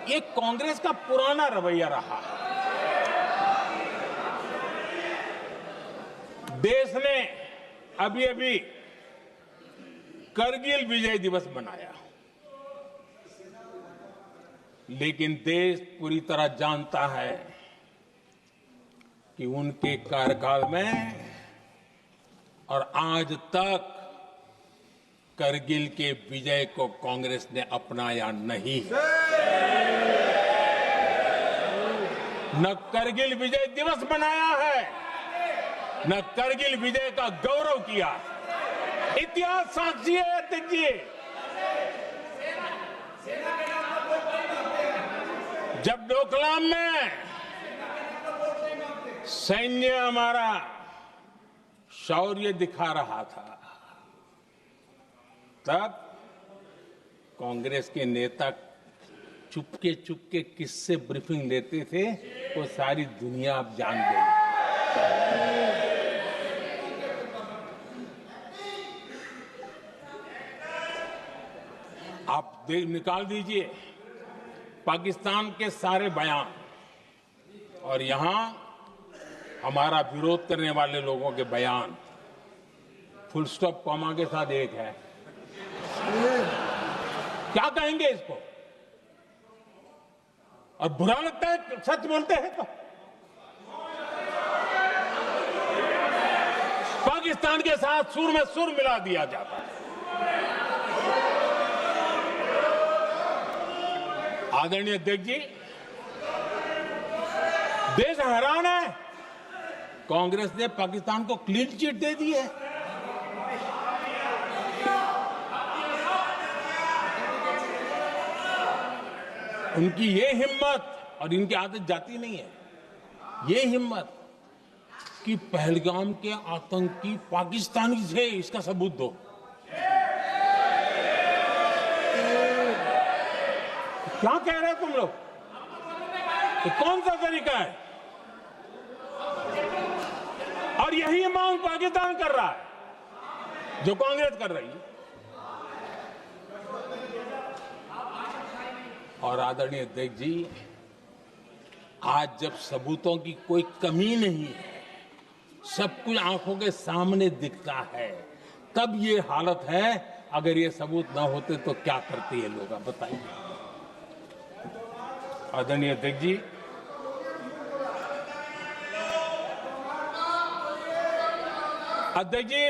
ये कांग्रेस का पुराना रवैया रहा है। देश ने अभी अभी करगिल विजय दिवस मनाया, लेकिन देश पूरी तरह जानता है कि उनके कार्यकाल में और आज तक करगिल के विजय को कांग्रेस ने अपनाया नहीं। न करगिल विजय दिवस मनाया है, न करगिल विजय का गौरव किया। इतिहास साक्षी है अध्यक्ष जी। जब डोकलाम में सैन्य हमारा शौर्य दिखा रहा था, तब कांग्रेस के नेता चुपके चुपके किससे ब्रीफिंग लेते थे, वो सारी दुनिया अब जान गई। आप निकाल दीजिए पाकिस्तान के सारे बयान, और यहां हमारा विरोध करने वाले लोगों के बयान फुल स्टॉप कॉमा के साथ एक है। क्या कहेंगे इसको? और बुरा लगता है सच बोलते हैं तो। पाकिस्तान के साथ सुर में सुर मिला दिया जाता है। आदरणीय अध्यक्ष जी, देश हैरान है, कांग्रेस ने पाकिस्तान को क्लीन चिट दे दी है। उनकी ये हिम्मत, और इनकी आदत जाती नहीं है, ये हिम्मत कि पहलगाम के आतंकी पाकिस्तानी थे, इसका सबूत दो। क्या कह रहे हो तुम लोग? तो कौन सा तरीका है? और यही मांग पाकिस्तान कर रहा है जो कांग्रेस कर रही है। और आदरणीय अध्यक्ष जी, आज जब सबूतों की कोई कमी नहीं है, सब कुछ आंखों के सामने दिखता है, तब ये हालत है। अगर ये सबूत ना होते तो क्या करते ये लोग, आप बताइए। आदरणीय अध्यक्ष जी, अध्यक्ष जी,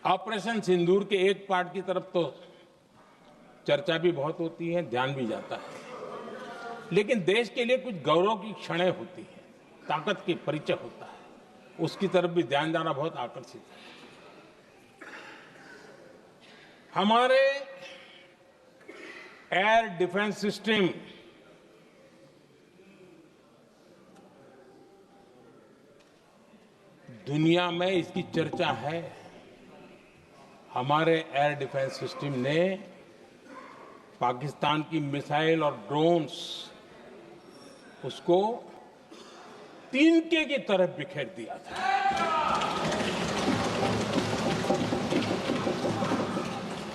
ऑपरेशन सिंदूर के एक पार्ट की तरफ तो चर्चा भी बहुत होती है, ध्यान भी जाता है, लेकिन देश के लिए कुछ गौरव की क्षणें होती हैं, ताकत की परिचय होता है, उसकी तरफ भी ध्यान जाना बहुत आकर्षित है। हमारे एयर डिफेंस सिस्टम दुनिया में इसकी चर्चा है। हमारे एयर डिफेंस सिस्टम ने पाकिस्तान की मिसाइल और ड्रोन्स उसको तिनके की तरफ बिखेर दिया था।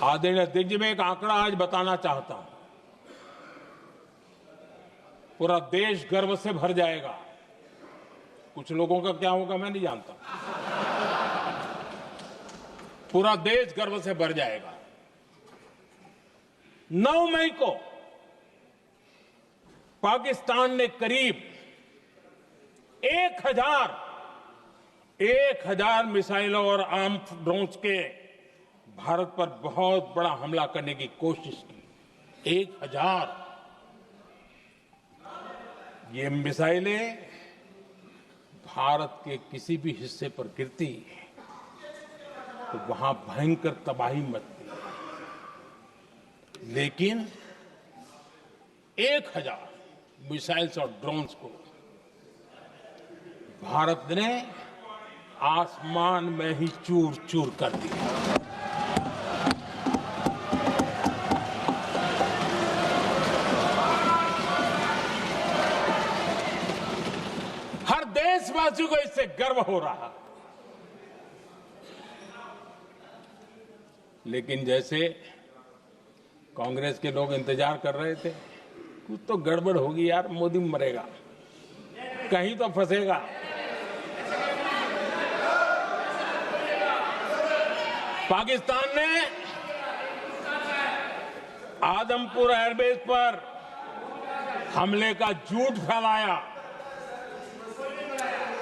आदरणीय अध्यक्ष जी, मैं एक आंकड़ा आज बताना चाहता हूं, पूरा देश गर्व से भर जाएगा। कुछ लोगों का क्या होगा मैं नहीं जानता, पूरा देश गर्व से भर जाएगा। 9 मई को पाकिस्तान ने करीब 1000 मिसाइलों और आर्म्ड ड्रोन्स के भारत पर बहुत बड़ा हमला करने की कोशिश की। 1000 ये मिसाइलें भारत के किसी भी हिस्से पर गिरती तो वहां भयंकर तबाही मचती, लेकिन 1000 मिसाइल्स और ड्रोन्स को भारत ने आसमान में ही चूर चूर कर दिया। हर देशवासी को इससे गर्व हो रहा, लेकिन जैसे कांग्रेस के लोग इंतजार कर रहे थे, कुछ तो गड़बड़ होगी यार, मोदी मरेगा, कहीं तो फंसेगा। पाकिस्तान ने आदमपुर एयरबेस पर हमले का झूठ फैलाया,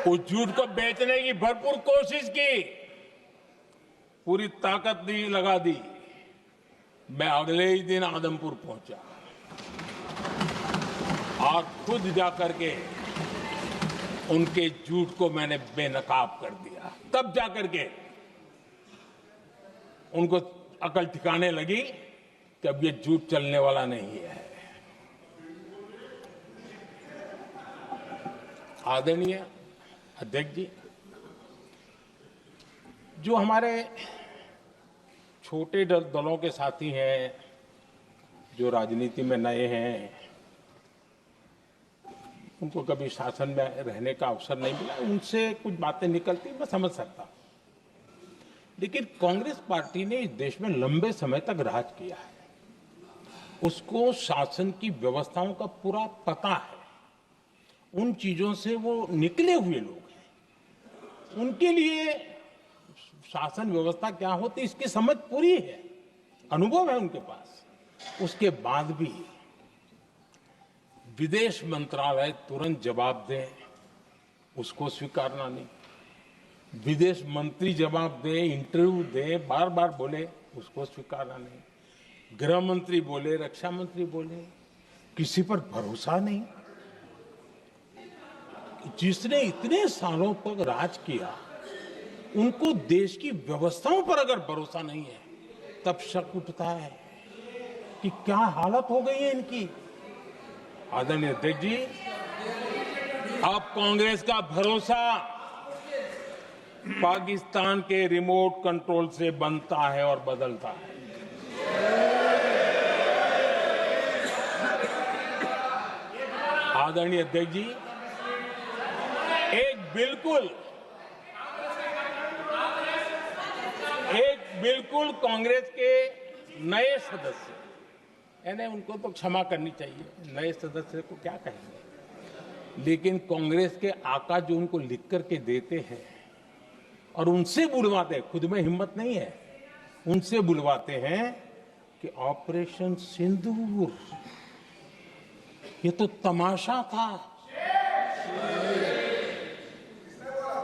उस झूठ को बेचने की भरपूर कोशिश की, पूरी ताकत दी लगा दी। मैं अगले ही दिन आदमपुर पहुंचा और खुद जाकर के उनके झूठ को मैंने बेनकाब कर दिया। तब जाकर के उनको अकल ठिकाने लगी कि अब ये झूठ चलने वाला नहीं है। आदरणीय अध्यक्ष जी, जो हमारे छोटे दलों के साथी हैं, जो राजनीति में नए हैं, उनको कभी शासन में रहने का अवसर नहीं मिला, उनसे कुछ बातें निकलती मैं समझ सकता हूं, लेकिन कांग्रेस पार्टी ने इस देश में लंबे समय तक राज किया है, उसको शासन की व्यवस्थाओं का पूरा पता है, उन चीजों से वो निकले हुए लोग हैं, उनके लिए शासन व्यवस्था क्या होती इसकी समझ पूरी है, अनुभव है उनके पास। उसके बाद भी विदेश मंत्रालय तुरंत जवाब दे, उसको स्वीकारना नहीं, विदेश मंत्री जवाब दे, इंटरव्यू दे, बार बार बोले, उसको स्वीकारना नहीं, गृह मंत्री बोले, रक्षा मंत्री बोले, किसी पर भरोसा नहीं। जिसने इतने सालों तक राज किया, उनको देश की व्यवस्थाओं पर अगर भरोसा नहीं है, तब शक उठता है कि क्या हालत हो गई है इनकी। आदरणीय अध्यक्ष जी, अब कांग्रेस का भरोसा पाकिस्तान के रिमोट कंट्रोल से बनता है और बदलता है। आदरणीय अध्यक्ष जी, एक बिल्कुल कांग्रेस के नए सदस्य, यानी उनको तो क्षमा करनी चाहिए, नए सदस्य को क्या कहेंगे, लेकिन कांग्रेस के आका जो उनको लिख करके देते हैं और उनसे बुलवाते हैं, खुद में हिम्मत नहीं है, उनसे बुलवाते हैं कि ऑपरेशन सिंदूर ये तो तमाशा था,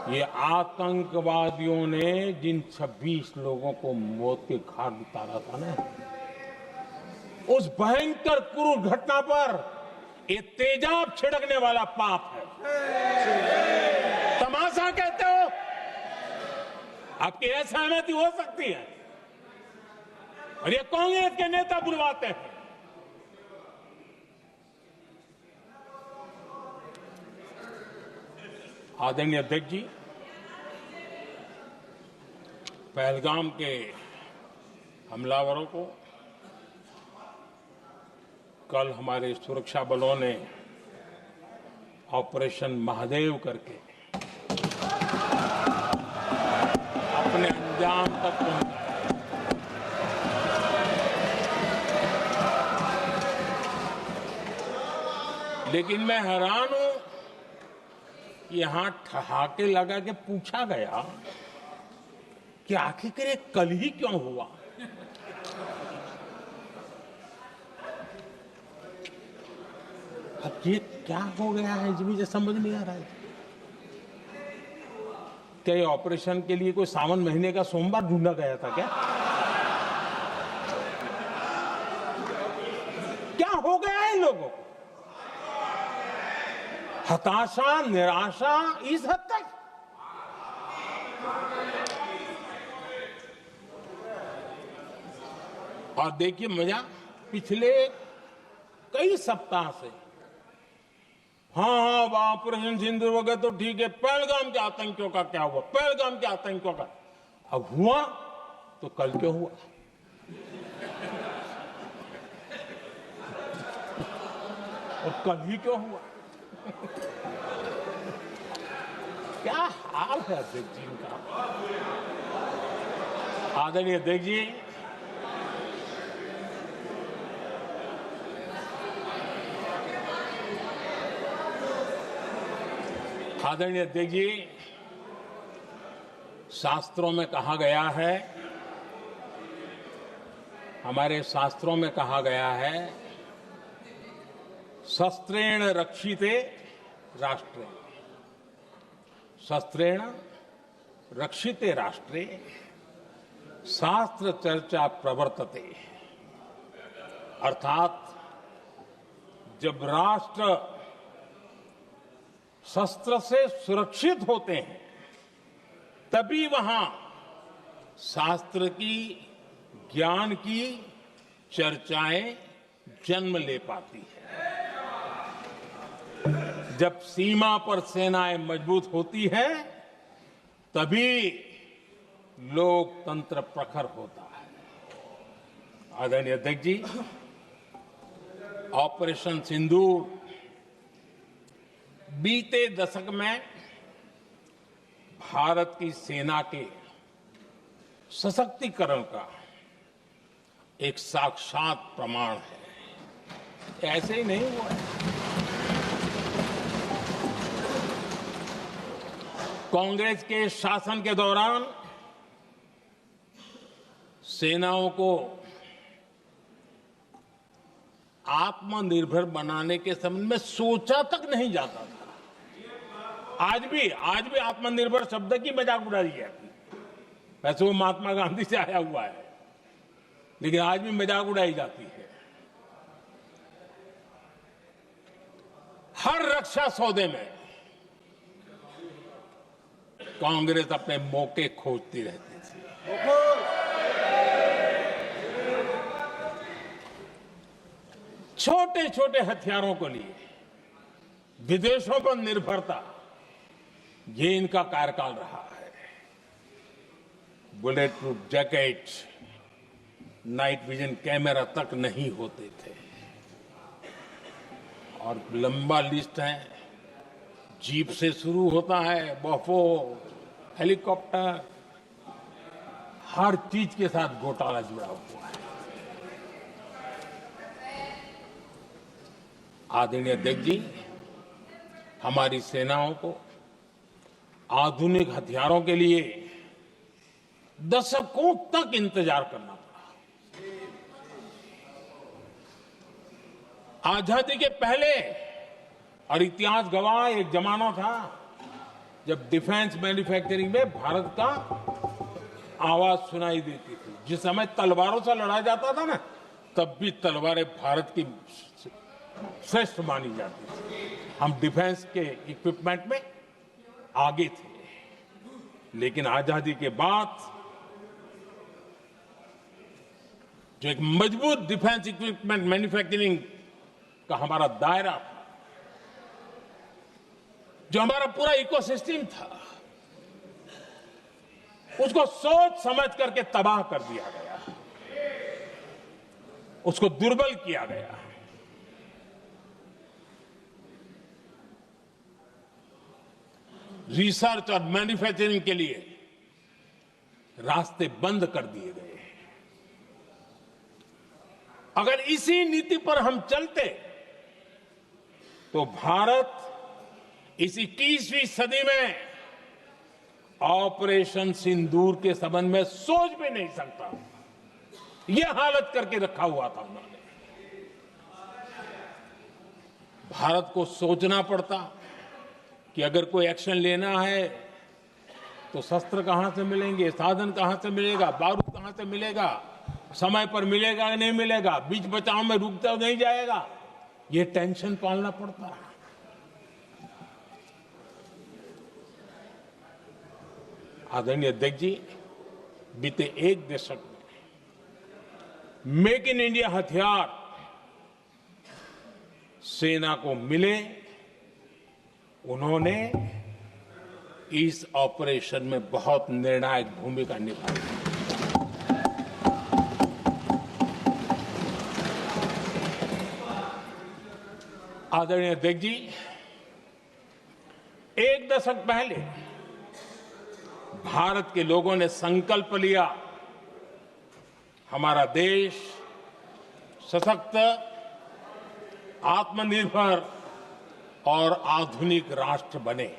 ये आतंकवादियों ने जिन 26 लोगों को मौत के घाट उतारा था ना, उस भयंकर क्रूर घटना पर ये तेजाब छिड़कने वाला पाप है। तमाशा कहते हो? आपकी असहमति हो सकती है, और ये कांग्रेस के नेता बुलवाते हैं। आदरणीय अध्यक्ष जी, पहलगाम के हमलावरों को कल हमारे सुरक्षा बलों ने ऑपरेशन महादेव करके अपने अंजाम तक पहुंचाया। लेकिन मैं हैरान हूं, यहां ठहाके लगा के पूछा गया कि आखिर ये कल ही क्यों हुआ। अब ये क्या हो गया है, मुझे समझ नहीं आ रहा है। क्या ये ऑपरेशन के लिए कोई सावन महीने का सोमवार ढूंढा गया था क्या? क्या हो गया है इन लोगों को? हताशा, निराशा इस हद तक। और देखिए मजा, पिछले कई सप्ताह से हाँ ऑपरेशन सिंदूर वगैरह तो ठीक है, पहलगाम के आतंकियों का क्या हुआ, पहलगाम के आतंकियों का। अब हुआ तो कल क्यों हुआ? और कल ही क्यों हुआ? क्या हाल है अध्यक्ष जी का। आदरणीय अध्यक्ष जी, आदरणीय अध्यक्ष जी, शास्त्रों में कहा गया है, हमारे शास्त्रों में कहा गया है, शस्त्रेण रक्षिते राष्ट्रे, शस्त्रेण रक्षिते राष्ट्रे शास्त्र चर्चा प्रवर्तते। अर्थात जब राष्ट्र शस्त्र से सुरक्षित होते हैं तभी वहां शास्त्र की, ज्ञान की चर्चाएं जन्म ले पाती है। जब सीमा पर सेनाएं मजबूत होती है तभी लोकतंत्र प्रखर होता है। आदरणीय अध्यक्ष जी, ऑपरेशन सिंदूर बीते दशक में भारत की सेना के सशक्तिकरण का एक साक्षात प्रमाण है। ऐसे ही नहीं हुआ है। कांग्रेस के शासन के दौरान सेनाओं को आत्मनिर्भर बनाने के संबंध में सोचा तक नहीं जाता था। आज भी आत्मनिर्भर शब्द की मजाक उड़ा रही है। वैसे वो महात्मा गांधी से आया हुआ है, लेकिन आज भी मजाक उड़ाई जाती है। हर रक्षा सौदे में कांग्रेस अपने मौके खोजती रहती थी। छोटे छोटे हथियारों को लिए विदेशों पर निर्भरता, ये इनका कार्यकाल रहा है। Bullet proof jacket, night vision camera तक नहीं होते थे, और लंबा लिस्ट है। जीप से शुरू होता है, बफो, हेलीकॉप्टर, हर चीज के साथ घोटाला जुड़ा हुआ है। आदरणीय अध्यक्ष जी, हमारी सेनाओं को आधुनिक हथियारों के लिए दशकों तक इंतजार करना पड़ा। आजादी के पहले, और इतिहास गवाह, एक जमाना था जब डिफेंस मैन्युफैक्चरिंग में भारत का आवाज सुनाई देती थी। जिस समय तलवारों से लड़ा जाता था ना, तब भी तलवारें भारत की श्रेष्ठ मानी जाती थी। हम डिफेंस के इक्विपमेंट में आगे थे। लेकिन आजादी के बाद जो एक मजबूत डिफेंस इक्विपमेंट मैन्युफैक्चरिंग का हमारा दायरा था, जो हमारा पूरा इकोसिस्टम था, उसको सोच समझ करके तबाह कर दिया गया, उसको दुर्बल किया गया। रिसर्च और मैन्युफैक्चरिंग के लिए रास्ते बंद कर दिए गए। अगर इसी नीति पर हम चलते तो भारत इस 21वीं सदी में ऑपरेशन सिंदूर के संबंध में सोच भी नहीं सकता। यह हालत करके रखा हुआ था उन्होंने। भारत को सोचना पड़ता कि अगर कोई एक्शन लेना है तो शस्त्र कहां से मिलेंगे, साधन कहां से मिलेगा, बारूद कहां से मिलेगा, समय पर मिलेगा या नहीं मिलेगा, बीच बचाव में रुकता नहीं जाएगा, ये टेंशन पालना पड़ता है। आदरणीय अध्यक्ष जी, बीते एक दशक में मेक इन इंडिया हथियार सेना को मिले, उन्होंने इस ऑपरेशन में बहुत निर्णायक भूमिका निभाई। आदरणीय अध्यक्ष जी, एक दशक पहले भारत के लोगों ने संकल्प लिया, हमारा देश सशक्त, आत्मनिर्भर और आधुनिक राष्ट्र बने।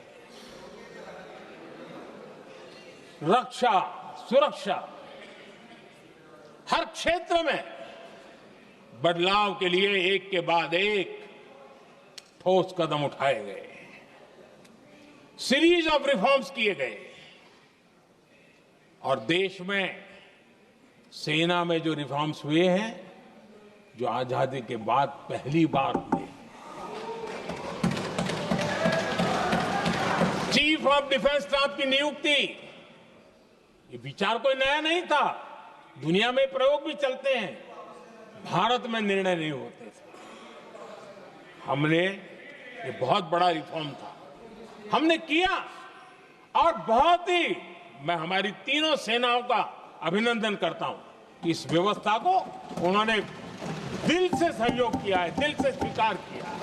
रक्षा, सुरक्षा, हर क्षेत्र में बदलाव के लिए एक के बाद एक ठोस कदम उठाए गए, सीरीज ऑफ रिफॉर्म्स किए गए और देश में सेना में जो रिफॉर्म्स हुए हैं, जो आजादी के बाद पहली बार हुए। चीफ ऑफ डिफेंस स्टाफ की नियुक्ति, ये विचार कोई नया नहीं था, दुनिया में प्रयोग भी चलते हैं, भारत में निर्णय नहीं होते थे। हमने, ये बहुत बड़ा रिफॉर्म था, हमने किया और बहुत ही, मैं हमारी तीनों सेनाओं का अभिनंदन करता हूं कि इस व्यवस्था को उन्होंने दिल से सहयोग किया है, दिल से स्वीकार किया है।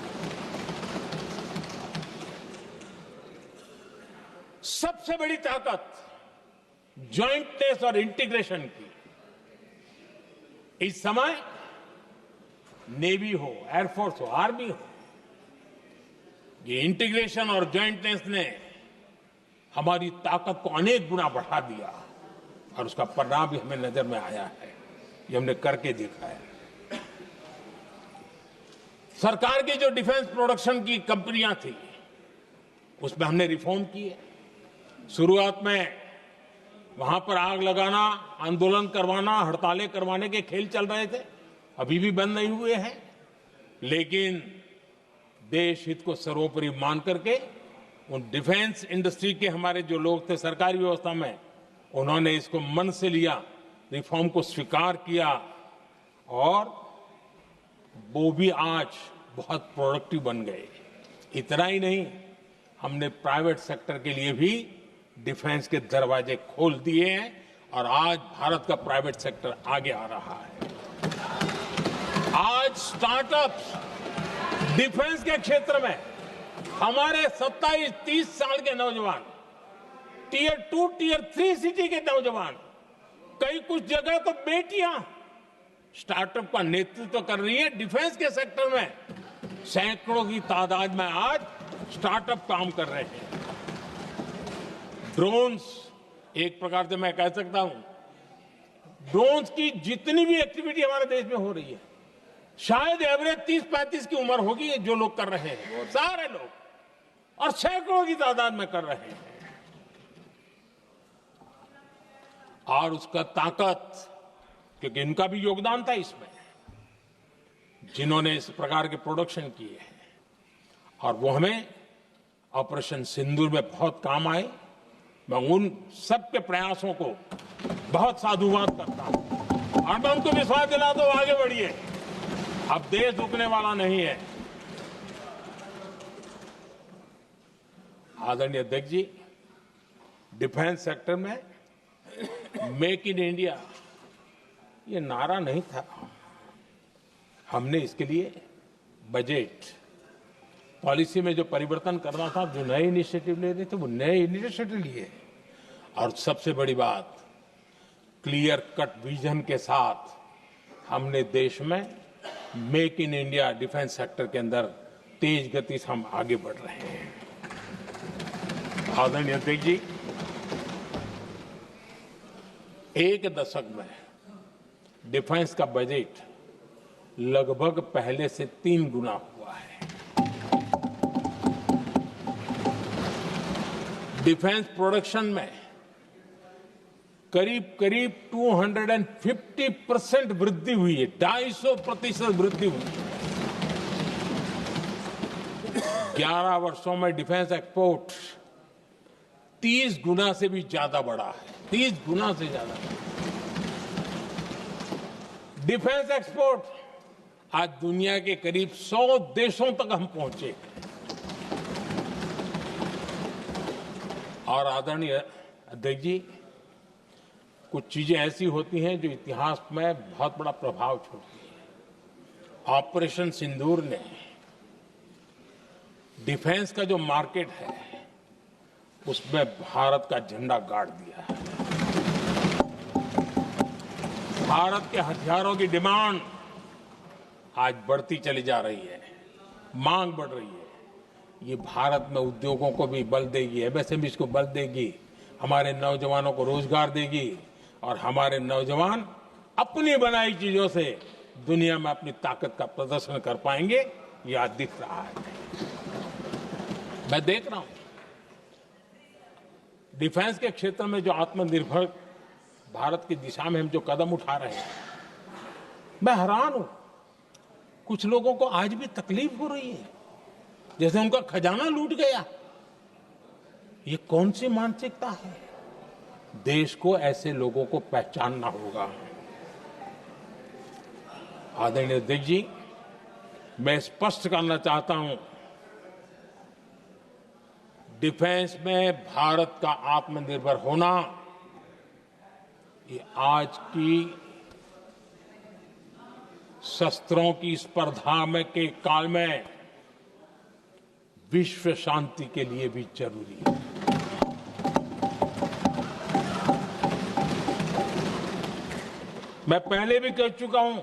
सबसे बड़ी ताकत जॉइंटनेस और इंटीग्रेशन की। इस समय नेवी हो, एयरफोर्स हो, आर्मी हो, ये इंटीग्रेशन और जॉइंटनेस ने हमारी ताकत को अनेक गुना बढ़ा दिया और उसका परिणाम भी हमें नजर में आया है, ये हमने करके देखा है। सरकार की जो डिफेंस प्रोडक्शन की कंपनियां थी, उसमें हमने रिफॉर्म किए। शुरुआत में वहां पर आग लगाना, आंदोलन करवाना, हड़तालें करवाने के खेल चल रहे थे, अभी भी बंद नहीं हुए हैं, लेकिन देश हित को सर्वोपरि मान करके उन डिफेंस इंडस्ट्री के हमारे जो लोग थे सरकारी व्यवस्था में, उन्होंने इसको मन से लिया, रिफॉर्म को स्वीकार किया और वो भी आज बहुत प्रोडक्टिव बन गए। इतना ही नहीं, हमने प्राइवेट सेक्टर के लिए भी डिफेंस के दरवाजे खोल दिए हैं और आज भारत का प्राइवेट सेक्टर आगे आ रहा है। आज स्टार्टअप्स डिफेंस के क्षेत्र में हमारे 27-30 साल के नौजवान, टीयर 2, टीयर 3 सिटी के नौजवान, कई कुछ जगह तो बेटियां स्टार्टअप का नेतृत्व कर रही है। डिफेंस के सेक्टर में सैकड़ों की तादाद में आज स्टार्टअप काम कर रहे हैं। ड्रोन्स, एक प्रकार से मैं कह सकता हूं, ड्रोन्स की जितनी भी एक्टिविटी हमारे देश में हो रही है, शायद एवरेज 30-35 की उम्र होगी जो लोग कर रहे हैं, सारे लोग, और सैकड़ों की तादाद में कर रहे हैं। और उसका ताकत, क्योंकि इनका भी योगदान था इसमें, जिन्होंने इस प्रकार के प्रोडक्शन किए हैं, और वो हमें ऑपरेशन सिंदूर में बहुत काम आए। मैं उन सबके प्रयासों को बहुत साधुवाद करता हूं और मैं उनको विश्वास दिलाता हूं, आगे बढ़िए, अब देश रुकने वाला नहीं है। आदरणीय अध्यक्ष जी, डिफेंस सेक्टर में मेक इन इंडिया ये नारा नहीं था। हमने इसके लिए बजट पॉलिसी में जो परिवर्तन करना था, जो नए इनिशिएटिव ले रहे थे, वो नए इनिशिएटिव लिए। और सबसे बड़ी बात, क्लियर कट विजन के साथ हमने देश में make in India defence sector के अंदर तेज गति से हम आगे बढ़ रहे हैं। आदरणीय अध्यक्ष जी, एक दशक में डिफेंस का बजट लगभग पहले से 3 गुना हुआ है। डिफेंस प्रोडक्शन में करीब करीब 250% वृद्धि हुई है, 250% वृद्धि हुई है। 11 वर्षों में डिफेंस एक्सपोर्ट 30 गुना से भी ज्यादा बढ़ा है, 30 गुना से ज्यादा। डिफेंस एक्सपोर्ट आज दुनिया के करीब 100 देशों तक हम पहुंचे। और आदरणीय अध्यक्ष जी, कुछ चीजें ऐसी होती हैं जो इतिहास में बहुत बड़ा प्रभाव छोड़ती हैं। ऑपरेशन सिंदूर ने डिफेंस का जो मार्केट है उसमें भारत का झंडा गाड़ दिया है। भारत के हथियारों की डिमांड आज बढ़ती चली जा रही है, मांग बढ़ रही है। ये भारत में उद्योगों को भी बल देगी, एमएसएमई को बल देगी, हमारे नौजवानों को रोजगार देगी, और हमारे नौजवान अपनी बनाई चीजों से दुनिया में अपनी ताकत का प्रदर्शन कर पाएंगे। ये आज दिख रहा है, मैं देख रहा हूं। डिफेंस के क्षेत्र में जो आत्मनिर्भर भारत की दिशा में हम जो कदम उठा रहे हैं, मैं हैरान हूं। कुछ लोगों को आज भी तकलीफ हो रही है, जैसे उनका खजाना लूट गया। ये कौन सी मानसिकता है? देश को ऐसे लोगों को पहचानना होगा। आदरणीय अध्यक्ष जी, मैं स्पष्ट करना चाहता हूं, डिफेंस में भारत का आत्मनिर्भर होना ये आज की शस्त्रों की स्पर्धा में के काल में विश्व शांति के लिए भी जरूरी है। मैं पहले भी कह चुका हूं,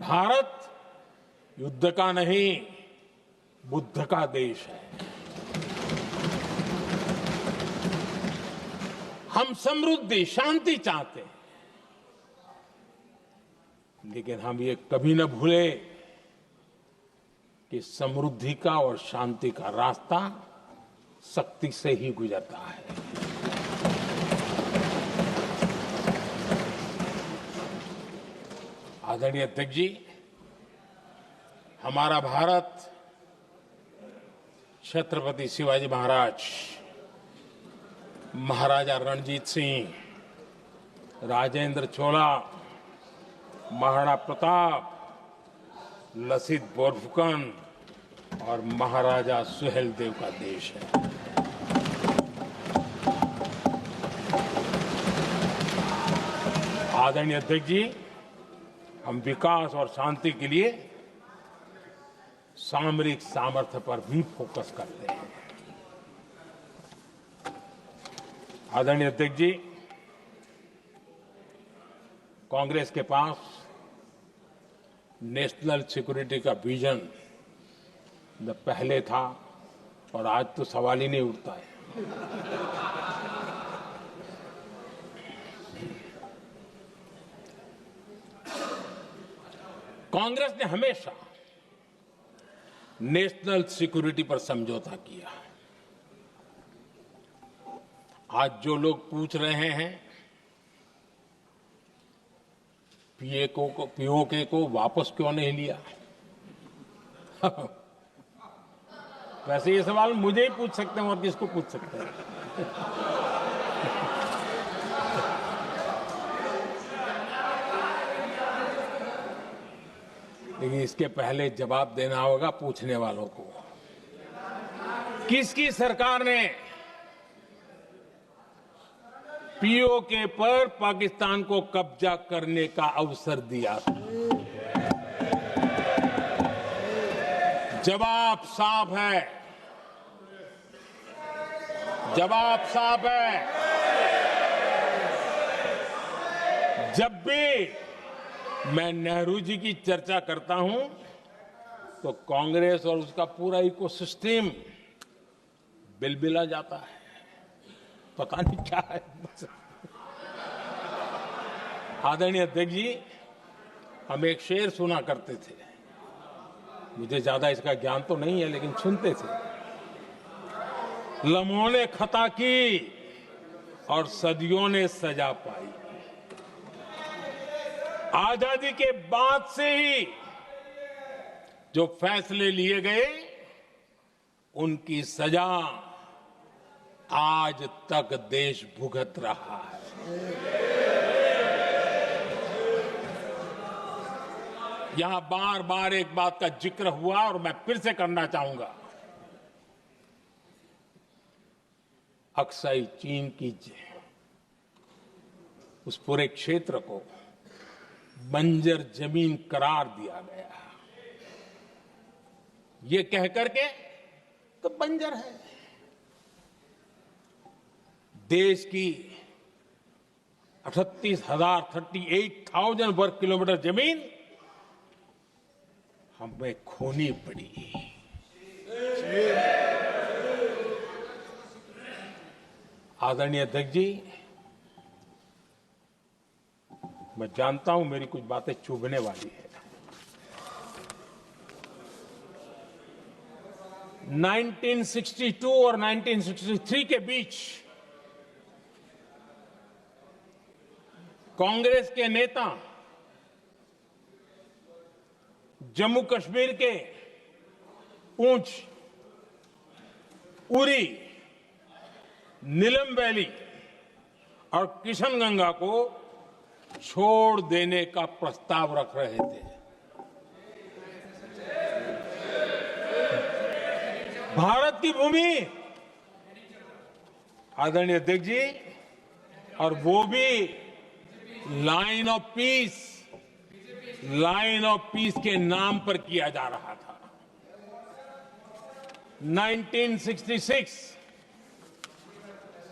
भारत युद्ध का नहीं, बुद्ध का देश है। हम समृद्धि, शांति चाहते हैं, लेकिन हम ये कभी न भूले कि समृद्धि का और शांति का रास्ता शक्ति से ही गुजरता है। आदरणीय अध्यक्ष जी, हमारा भारत छत्रपति शिवाजी महाराज, महाराजा रणजीत सिंह, राजेंद्र चोला, महाराणा प्रताप, लसित बोरफुकन और महाराजा सुहेलदेव का देश है। आदरणीय अध्यक्ष जी, हम विकास और शांति के लिए सामरिक सामर्थ्य पर भी फोकस करते हैं। आदरणीय अध्यक्ष जी, कांग्रेस के पास नेशनल सिक्योरिटी का विजन न पहले था और आज तो सवाल ही नहीं उठता है। कांग्रेस ने हमेशा नेशनल सिक्योरिटी पर समझौता किया। आज जो लोग पूछ रहे हैं पीओके को वापस क्यों नहीं लिया? वैसे ये सवाल मुझे ही पूछ सकते हैं और किसको पूछ सकते हैं? लेकिन इसके पहले जवाब देना होगा पूछने वालों को। किसकी सरकार ने पीओके पर पाकिस्तान को कब्जा करने का अवसर दिया? जवाब साफ है, जवाब साफ है। जब भी मैं नेहरू जी की चर्चा करता हूं तो कांग्रेस और उसका पूरा इकोसिस्टम बिलबिला जाता है, पता नहीं क्या है। आदरणीय अध्यक्ष जी, हम एक शेर सुना करते थे, मुझे ज्यादा इसका ज्ञान तो नहीं है लेकिन सुनते थे। लम्हों ने खता की और सदियों ने सजा पाई। आजादी के बाद से ही जो फैसले लिए गए उनकी सजा आज तक देश भुगत रहा है। यहां बार बार एक बात का जिक्र हुआ और मैं फिर से करना चाहूंगा। अक्साई चीन की उस पूरे क्षेत्र को बंजर जमीन करार दिया गया, ये कहकर के तो बंजर है। देश की 38,000 वर्ग किलोमीटर जमीन हमें खोनी पड़ी। आदरणीय अध्यक्ष जी, मैं जानता हूं मेरी कुछ बातें चुभने वाली है। 1962 और 1963 के बीच कांग्रेस के नेता जम्मू कश्मीर के पूंछ, उरी, नीलम वैली और किशनगंगा को छोड़ देने का प्रस्ताव रख रहे थे। भारत की भूमि, आदरणीय अध्यक्ष जी, और वो भी लाइन ऑफ पीस के नाम पर किया जा रहा था। 1966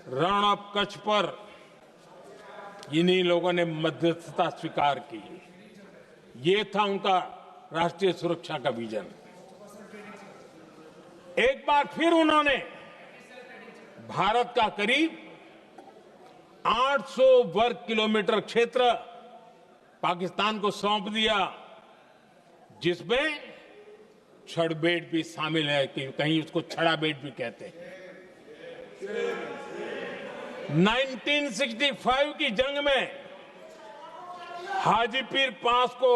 रण ऑफ कच्छ पर इन्हीं लोगों ने मध्यस्थता स्वीकार की। ये था उनका राष्ट्रीय सुरक्षा का विजन। एक बार फिर उन्होंने भारत का करीब 800 वर्ग किलोमीटर क्षेत्र पाकिस्तान को सौंप दिया, जिसमें छड़बेट भी शामिल है, कि कहीं उसको छड़ा बेट भी कहते हैं। 1965 की जंग में हाजीपीर पास को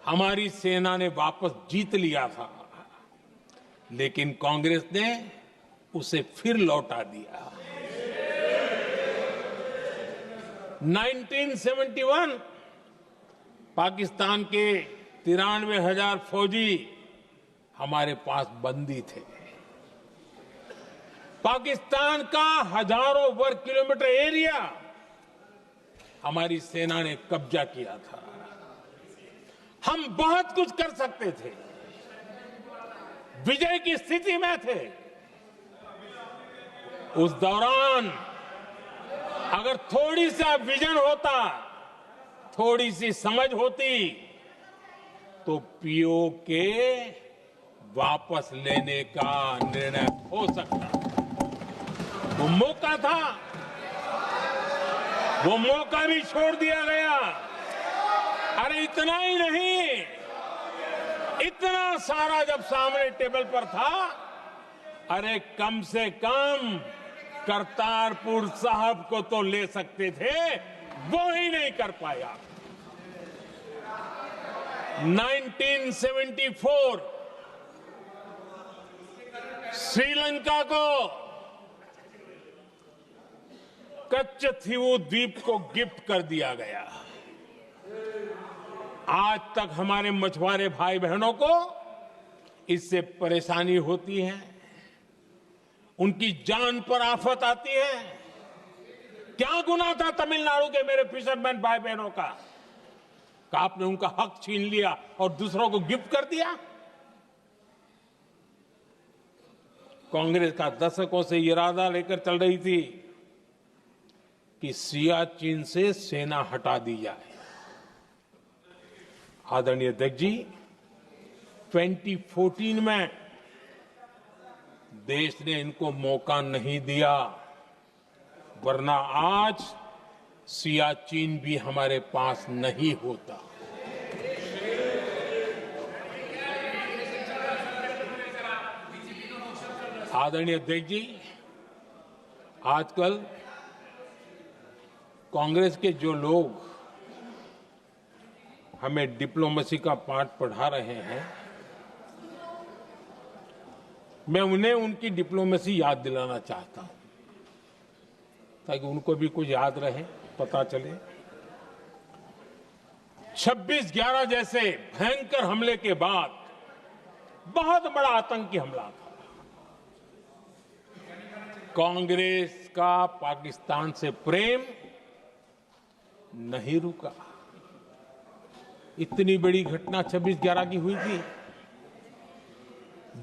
हमारी सेना ने वापस जीत लिया था, लेकिन कांग्रेस ने उसे फिर लौटा दिया। 1971 पाकिस्तान के 93,000 फौजी हमारे पास बंदी थे। पाकिस्तान का हजारों वर्ग किलोमीटर एरिया हमारी सेना ने कब्जा किया था। हम बहुत कुछ कर सकते थे, विजय की स्थिति में थे। उस दौरान अगर थोड़ी सा विजन होता, थोड़ी सी समझ होती, तो पीओके वापस लेने का निर्णय हो सकता। वो मौका था, वो मौका भी छोड़ दिया गया। अरे इतना ही नहीं, इतना सारा जब सामने टेबल पर था, अरे कम से कम करतारपुर साहब को तो ले सकते थे, वो ही नहीं कर पाया। 1974 श्रीलंका को कच्चथीवू द्वीप को गिफ्ट कर दिया गया। आज तक हमारे मछुआरे भाई बहनों को इससे परेशानी होती है, उनकी जान पर आफत आती है। क्या गुनाह था तमिलनाडु के मेरे फिशरमैन भाई बहनों का कि आपने उनका हक छीन लिया और दूसरों को गिफ्ट कर दिया? कांग्रेस का दशकों से इरादा लेकर चल रही थी कि सियाचिन से सेना हटा दी जाए। आदरणीय अध्यक्ष जी, 2014 में देश ने इनको मौका नहीं दिया, वरना आज सियाचिन भी हमारे पास नहीं होता। आदरणीय अध्यक्ष जी, आजकल कांग्रेस के जो लोग हमें डिप्लोमेसी का पाठ पढ़ा रहे हैं, मैं उन्हें उनकी डिप्लोमेसी याद दिलाना चाहता हूं ताकि उनको भी कुछ याद रहे, पता चले। 26/11 जैसे भयंकर हमले के बाद बहुत बड़ा आतंकी हमला था। कांग्रेस का पाकिस्तान से प्रेम नहीं रुका। इतनी बड़ी घटना 26/11 की हुई थी।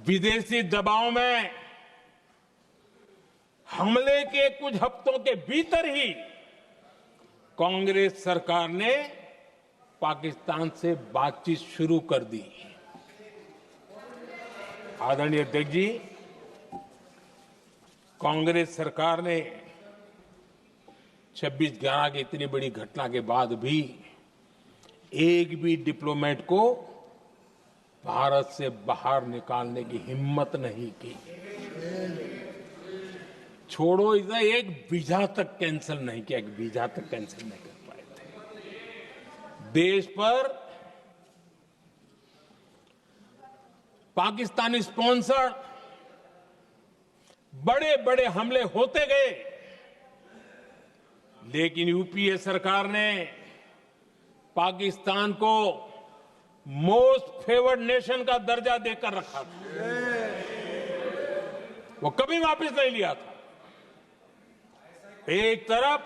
विदेशी दबाव में हमले के कुछ हफ्तों के भीतर ही कांग्रेस सरकार ने पाकिस्तान से बातचीत शुरू कर दी। आदरणीय अध्यक्ष जी, कांग्रेस सरकार ने 26/11 की इतनी बड़ी घटना के बाद भी एक भी डिप्लोमेट को भारत से बाहर निकालने की हिम्मत नहीं की। छोड़ो, इसे एक वीजा तक कैंसिल नहीं किया, एक वीजा तक कैंसिल नहीं कर पाए थे। देश पर पाकिस्तानी स्पॉन्सर बड़े बड़े हमले होते गए, लेकिन यूपीए सरकार ने पाकिस्तान को मोस्ट फेवर्ड नेशन का दर्जा देकर रखा था। वो कभी वापस नहीं लिया था। एक तरफ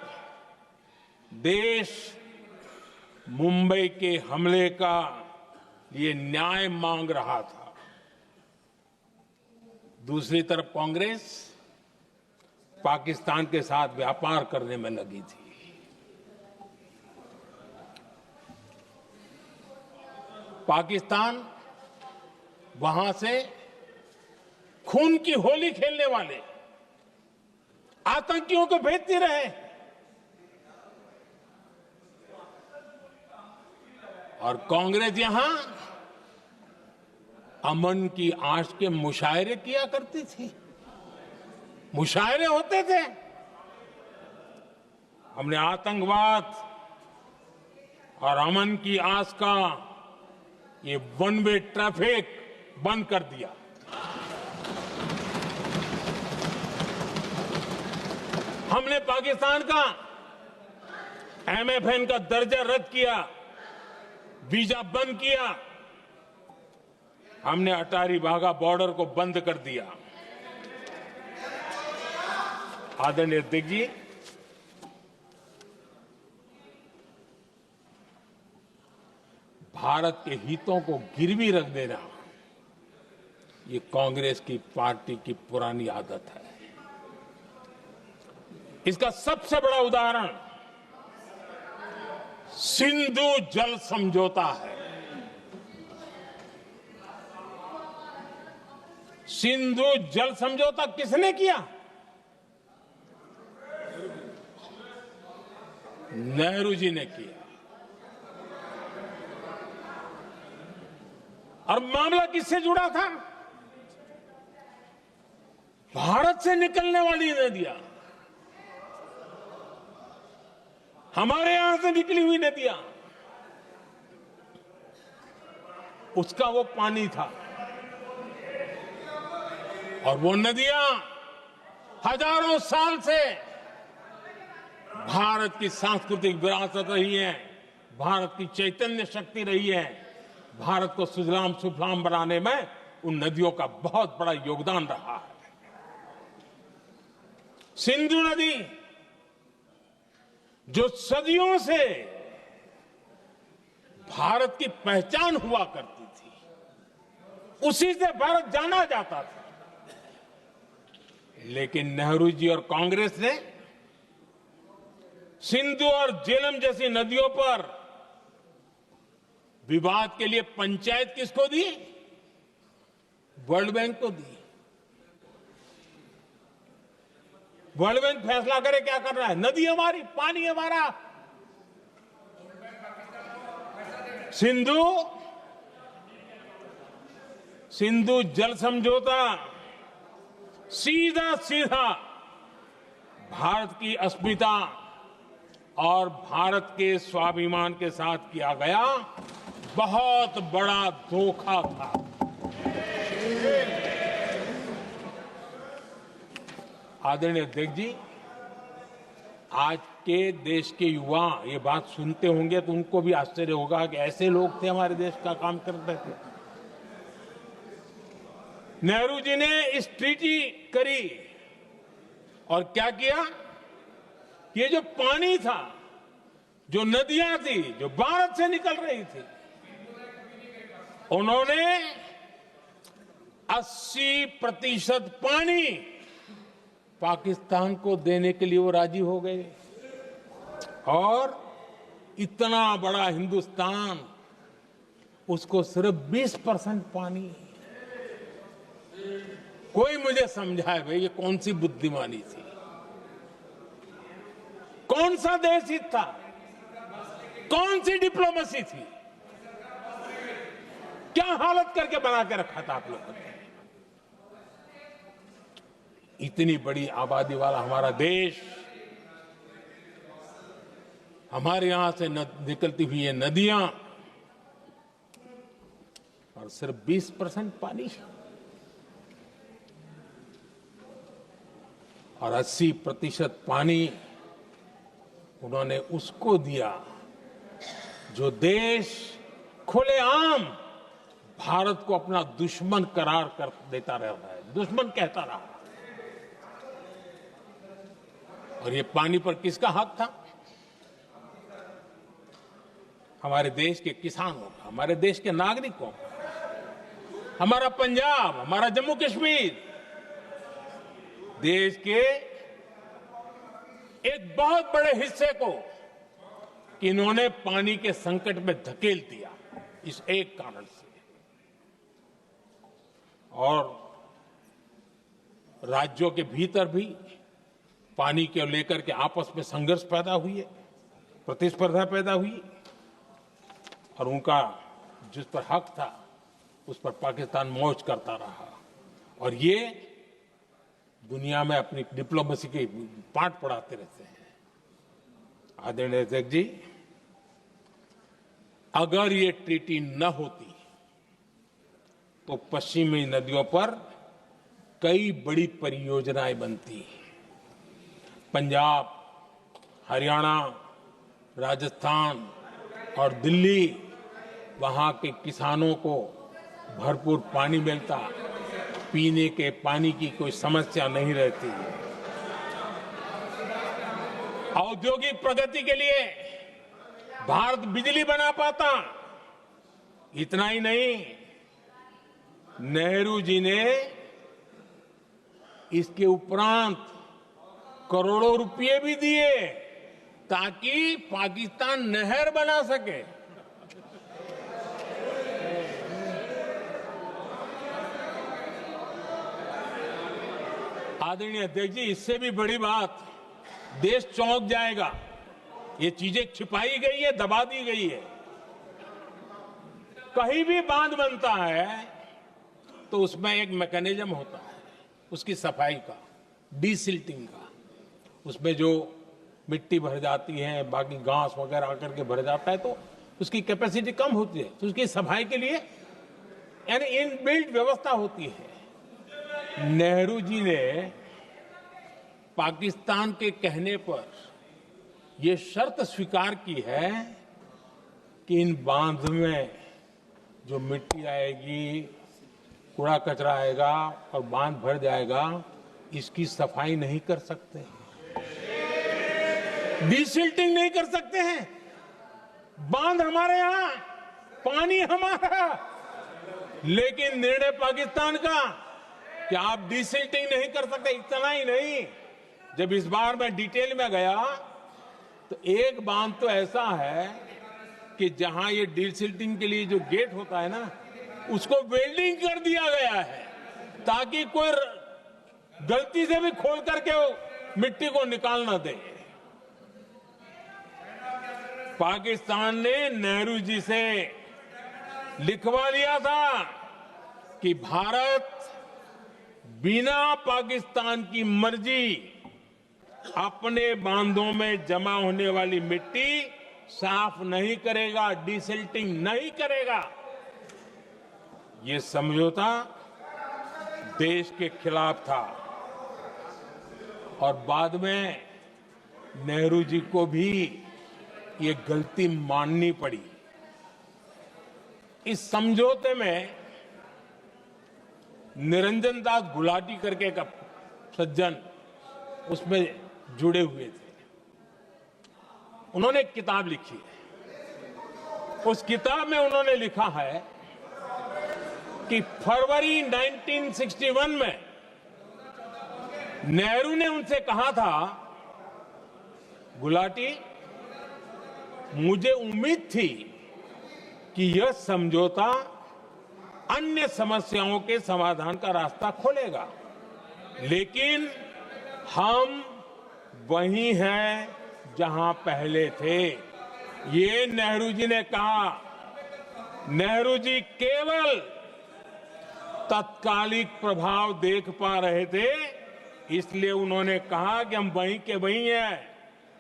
देश मुंबई के हमले का ये न्याय मांग रहा था, दूसरी तरफ कांग्रेस पाकिस्तान के साथ व्यापार करने में लगी थी। पाकिस्तान वहां से खून की होली खेलने वाले आतंकियों को भेजते रहे और कांग्रेस यहां अमन की आश के मुशायरे किया करती थी। मुशायरे होते थे। हमने आतंकवाद और अमन की आस का ये वन वे ट्रैफिक बंद कर दिया। हमने पाकिस्तान का एमएफएन का दर्जा रद्द किया, वीजा बंद किया। हमने अटारी वाघा बॉर्डर को बंद कर दिया। आदरणीय अध्यक्ष जी, भारत के हितों को गिरवी रख देना ये कांग्रेस की पार्टी की पुरानी आदत है। इसका सबसे बड़ा उदाहरण सिंधु जल समझौता है। सिंधु जल समझौता किसने किया? नेहरू जी ने किया। और मामला किससे जुड़ा था? भारत से निकलने वाली नदियां, हमारे यहां से निकली हुई नदियां। उसका वो पानी था। और वो नदियां हजारों साल से भारत की सांस्कृतिक विरासत रही है, भारत की चैतन्य शक्ति रही है। भारत को सुजलाम सुफलाम बनाने में उन नदियों का बहुत बड़ा योगदान रहा है। सिंधु नदी जो सदियों से भारत की पहचान हुआ करती थी, उसी से भारत जाना जाता था। लेकिन नेहरू जी और कांग्रेस ने सिंधु और झेलम जैसी नदियों पर विवाद के लिए पंचायत किसको दी? वर्ल्ड बैंक को दी। वर्ल्ड बैंक फैसला करे क्या कर रहा है, नदी हमारी, पानी हमारा। सिंधु जल समझौता सीधा सीधा भारत की अस्मिता और भारत के स्वाभिमान के साथ किया गया बहुत बड़ा धोखा था। आदरणीय अध्यक्ष जी, आज के देश के युवा ये बात सुनते होंगे तो उनको भी आश्चर्य होगा कि ऐसे लोग थे हमारे देश का काम करते थे। नेहरू जी ने इस ट्रीटी करी और क्या किया? ये जो पानी था, जो नदियां थी, जो भारत से निकल रही थी, उन्होंने 80% पानी पाकिस्तान को देने के लिए वो राजी हो गए। और इतना बड़ा हिंदुस्तान, उसको सिर्फ 20% पानी। कोई मुझे समझाए भाई ये कौन सी बुद्धिमानी थी, कौन सा देश हित था, कौन सी डिप्लोमेसी थी, क्या हालत करके बना के रखा था आप लोगों ने। इतनी बड़ी आबादी वाला हमारा देश, हमारे यहां से निकलती हुई ये नदियां, और सिर्फ 20% पानी, और 80% पानी उन्होंने उसको दिया जो देश खुलेआम भारत को अपना दुश्मन करार कर देता रहता है, दुश्मन कहता रहा। और ये पानी पर किसका हक था? हमारे देश के किसानों का, हमारे देश के नागरिकों का, हमारा पंजाब, हमारा जम्मू कश्मीर, देश के एक बहुत बड़े हिस्से को इन्होंने पानी के संकट में धकेल दिया, इस एक कारण से। और राज्यों के भीतर भी पानी को लेकर के आपस में संघर्ष पैदा हुई है, प्रतिस्पर्धा पैदा हुई, और उनका जिस पर हक था उस पर पाकिस्तान मौज करता रहा। और ये दुनिया में अपनी डिप्लोमेसी के पाठ पढ़ाते रहते हैं। आदरणीय अध्यक्ष जी, अगर ये ट्रीटी न होती तो पश्चिमी नदियों पर कई बड़ी परियोजनाएं बनती। पंजाब, हरियाणा, राजस्थान और दिल्ली, वहां के किसानों को भरपूर पानी मिलता, पीने के पानी की कोई समस्या नहीं रहती। औद्योगिक प्रगति के लिए भारत बिजली बना पाता। इतना ही नहीं, नेहरू जी ने इसके उपरांत करोड़ों रुपए भी दिए ताकि पाकिस्तान नहर बना सके। आदरणीय अध्यक्ष जी, इससे भी बड़ी बात, देश चौंक जाएगा। ये चीजें छिपाई गई है, दबा दी गई है। कहीं भी बांध बनता है तो उसमें एक मैकेनिज्म होता है उसकी सफाई का, डीसिल्टिंग का। उसमें जो मिट्टी भर जाती है, बाकी घास वगैरह आकर के भर जाता है, तो उसकी कैपेसिटी कम होती है, तो उसकी सफाई के लिए यानी इनबिल्ट व्यवस्था होती है। नेहरू जी ने पाकिस्तान के कहने पर यह शर्त स्वीकार की है कि इन बांध में जो मिट्टी आएगी, कूड़ा कचरा आएगा और बांध भर जाएगा, इसकी सफाई नहीं कर सकते, डिसिल्टिंग नहीं कर सकते हैं। बांध हमारे यहां, पानी हमारा, लेकिन निर्णय पाकिस्तान का कि आप डिसिल्टिंग नहीं कर सकते। इतना ही नहीं, जब इस बार मैं डिटेल में गया तो एक बांध तो ऐसा है कि जहां ये डिसिल्टिंग के लिए जो गेट होता है ना, उसको वेल्डिंग कर दिया गया है ताकि कोई गलती से भी खोल करके वो मिट्टी को निकाल ना दे। पाकिस्तान ने नेहरू जी से लिखवा लिया था कि भारत बिना पाकिस्तान की मर्जी अपने बांधों में जमा होने वाली मिट्टी साफ नहीं करेगा, डिसिल्टिंग नहीं करेगा। ये समझौता देश के खिलाफ था और बाद में नेहरू जी को भी ये गलती माननी पड़ी। इस समझौते में निरंजन दास गुलाटी करके एक सज्जन उसमें जुड़े हुए थे। उन्होंने एक किताब लिखी है। उस किताब में उन्होंने लिखा है कि फरवरी 1961 में नेहरू ने उनसे कहा था, गुलाटी, मुझे उम्मीद थी कि यह समझौता अन्य समस्याओं के समाधान का रास्ता खोलेगा, लेकिन हम वहीं हैं जहां पहले थे। ये नेहरू जी ने कहा। नेहरू जी केवल तत्कालिक प्रभाव देख पा रहे थे, इसलिए उन्होंने कहा कि हम वहीं के वहीं हैं,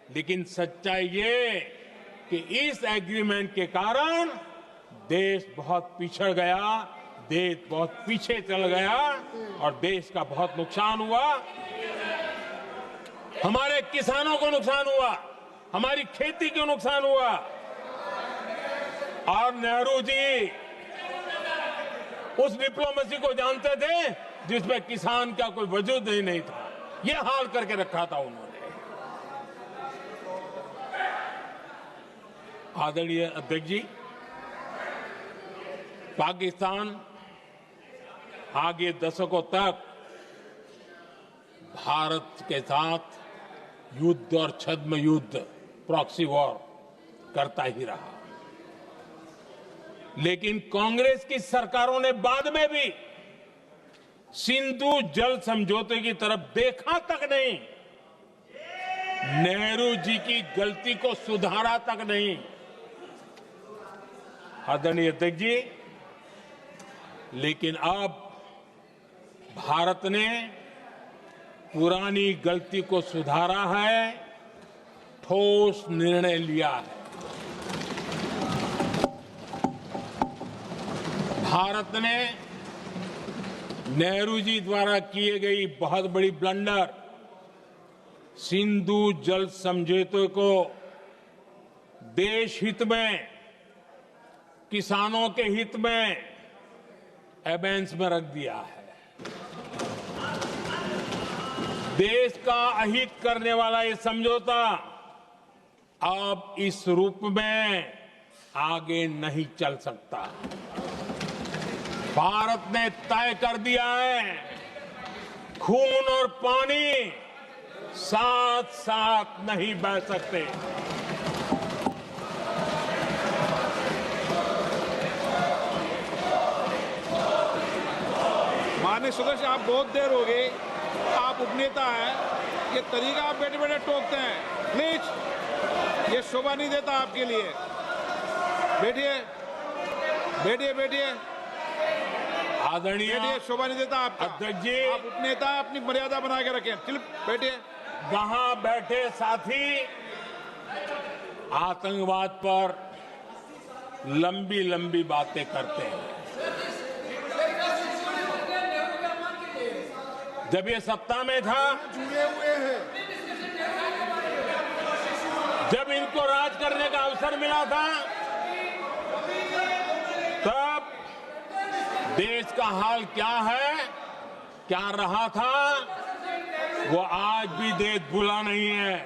लेकिन सच्चाई ये कि इस एग्रीमेंट के कारण देश बहुत पिछड़ गया, देश बहुत पीछे चल गया और देश का बहुत नुकसान हुआ। हमारे किसानों को नुकसान हुआ, हमारी खेती को नुकसान हुआ। और नेहरू जी उस डिप्लोमेसी को जानते थे जिसमें किसान का कोई वजूद ही नहीं था। यह हाल करके रखा था उन्होंने। आदरणीय अध्यक्ष जी, पाकिस्तान आगे दशकों तक भारत के साथ युद्ध और छद्म युद्ध, प्रॉक्सी वॉर करता ही रहा, लेकिन कांग्रेस की सरकारों ने बाद में भी सिंधु जल समझौते की तरफ देखा तक नहीं, नेहरू जी की गलती को सुधारा तक नहीं। आदरणीय अध्यक्ष जी, लेकिन अब भारत ने पुरानी गलती को सुधारा है, ठोस निर्णय लिया है। भारत ने नेहरू जी द्वारा किए गई बहुत बड़ी ब्लंडर, सिंधु जल समझौते को देश हित में, किसानों के हित में एबेंस में रख दिया है। देश का अहित करने वाला ये समझौता अब इस रूप में आगे नहीं चल सकता। भारत ने तय कर दिया है, खून और पानी साथ साथ नहीं बह सकते। माननीय सदस्य, आप बहुत देर हो गई, आप उपनेता हैं, ये तरीका आप बैठे बैठे टोकते हैं, प्लीज, ये शोभा नहीं देता आपके लिए। बैठिए बैठिए बैठिए आदरणीय, बैठिए, शोभा नहीं देता आपका। अध्यक्ष जी, आप उपनेता, अपनी मर्यादा बना के रखें। चल बैठिए। वहां बैठे साथी आतंकवाद पर लंबी लंबी बातें करते हैं। जब ये सत्ता में था, जुड़े हुए हैं। जब इनको राज करने का अवसर मिला था, तब देश का हाल क्या है, क्या रहा था, वो आज भी देश भूला नहीं है।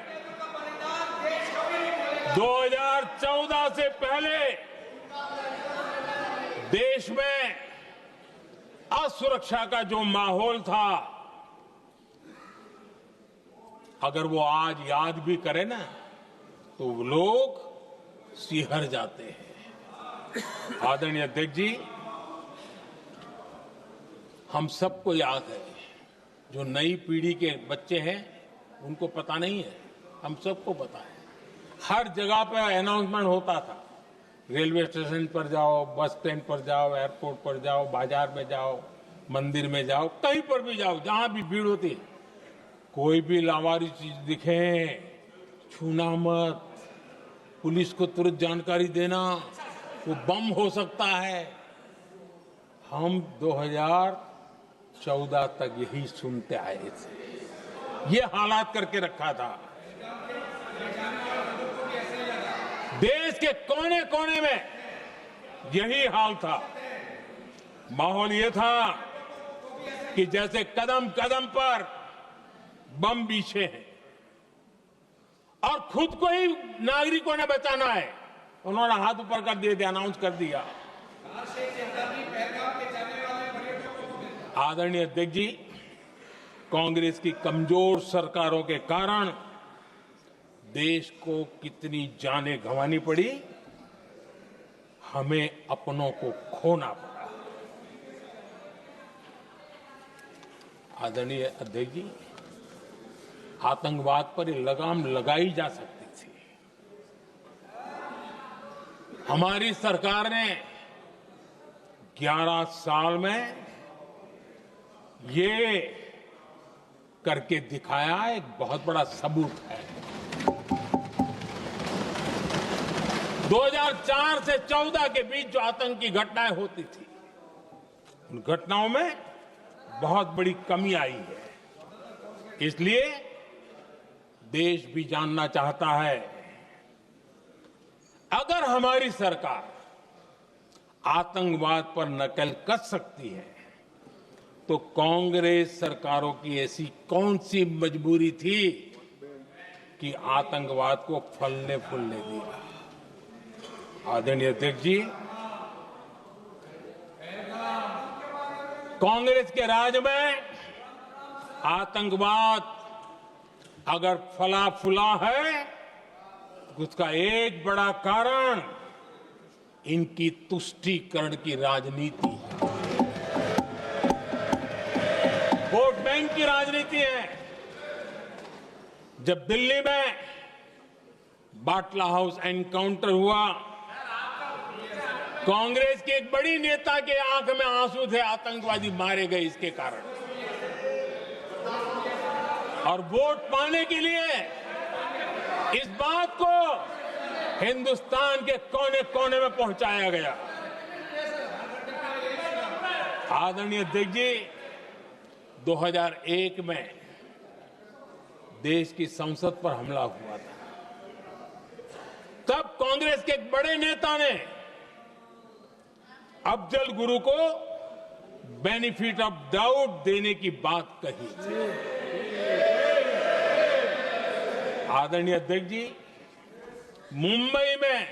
2014 से पहले देश में असुरक्षा का जो माहौल था, अगर वो आज याद भी करे ना, तो लोग सिहर जाते हैं। आदरणीय अध्यक्ष जी, हम सबको याद है, जो नई पीढ़ी के बच्चे हैं उनको पता नहीं है, हम सबको पता है। हर जगह पर अनाउंसमेंट होता था, रेलवे स्टेशन पर जाओ, बस स्टैंड पर जाओ, एयरपोर्ट पर जाओ, बाजार में जाओ, मंदिर में जाओ, कहीं पर भी जाओ, जहां भी भीड़ होती है, कोई भी लावारिस चीज दिखे छूना मत, पुलिस को तुरंत जानकारी देना, वो बम हो सकता है। हम 2014 तक यही सुनते आए थे, ये हालात करके रखा था। देश के कोने कोने में यही हाल था। माहौल ये था कि जैसे कदम कदम पर बम बिछे हैं और खुद को ही नागरिकों ने बचाना है। उन्होंने हाथ ऊपर कर दिए थे, अनाउंस कर दिया। आदरणीय अध्यक्ष जी, कांग्रेस की कमजोर सरकारों के कारण देश को कितनी जानें गंवानी पड़ी, हमें अपनों को खोना पड़ा। आदरणीय अध्यक्ष जी, आतंकवाद पर ये लगाम लगाई जा सकती थी। हमारी सरकार ने 11 साल में ये करके दिखाया, एक बहुत बड़ा सबूत है। 2004 से 14 के बीच जो आतंकी घटनाएं होती थी, उन घटनाओं में बहुत बड़ी कमी आई है। इसलिए देश भी जानना चाहता है, अगर हमारी सरकार आतंकवाद पर नकेल कस सकती है, तो कांग्रेस सरकारों की ऐसी कौन सी मजबूरी थी कि आतंकवाद को फलने फूलने दिया। आदरणीय अध्यक्ष जी, कांग्रेस के राज में आतंकवाद अगर फला फूला है, तो उसका एक बड़ा कारण इनकी तुष्टीकरण की राजनीति है, वोट बैंक की राजनीति है। जब दिल्ली में बाटला हाउस एनकाउंटर हुआ, कांग्रेस के एक बड़ी नेता के आंख में आंसू थे, आतंकवादी मारे गए इसके कारण। और वोट पाने के लिए इस बात को हिंदुस्तान के कोने कोने में पहुंचाया गया। आदरणीय अध्यक्ष जी, 2001 में देश की संसद पर हमला हुआ था। तब कांग्रेस के एक बड़े नेता ने अफजल गुरु को बेनिफिट ऑफ डाउट देने की बात कही थी। आदरणीय अध्यक्ष जी, मुंबई में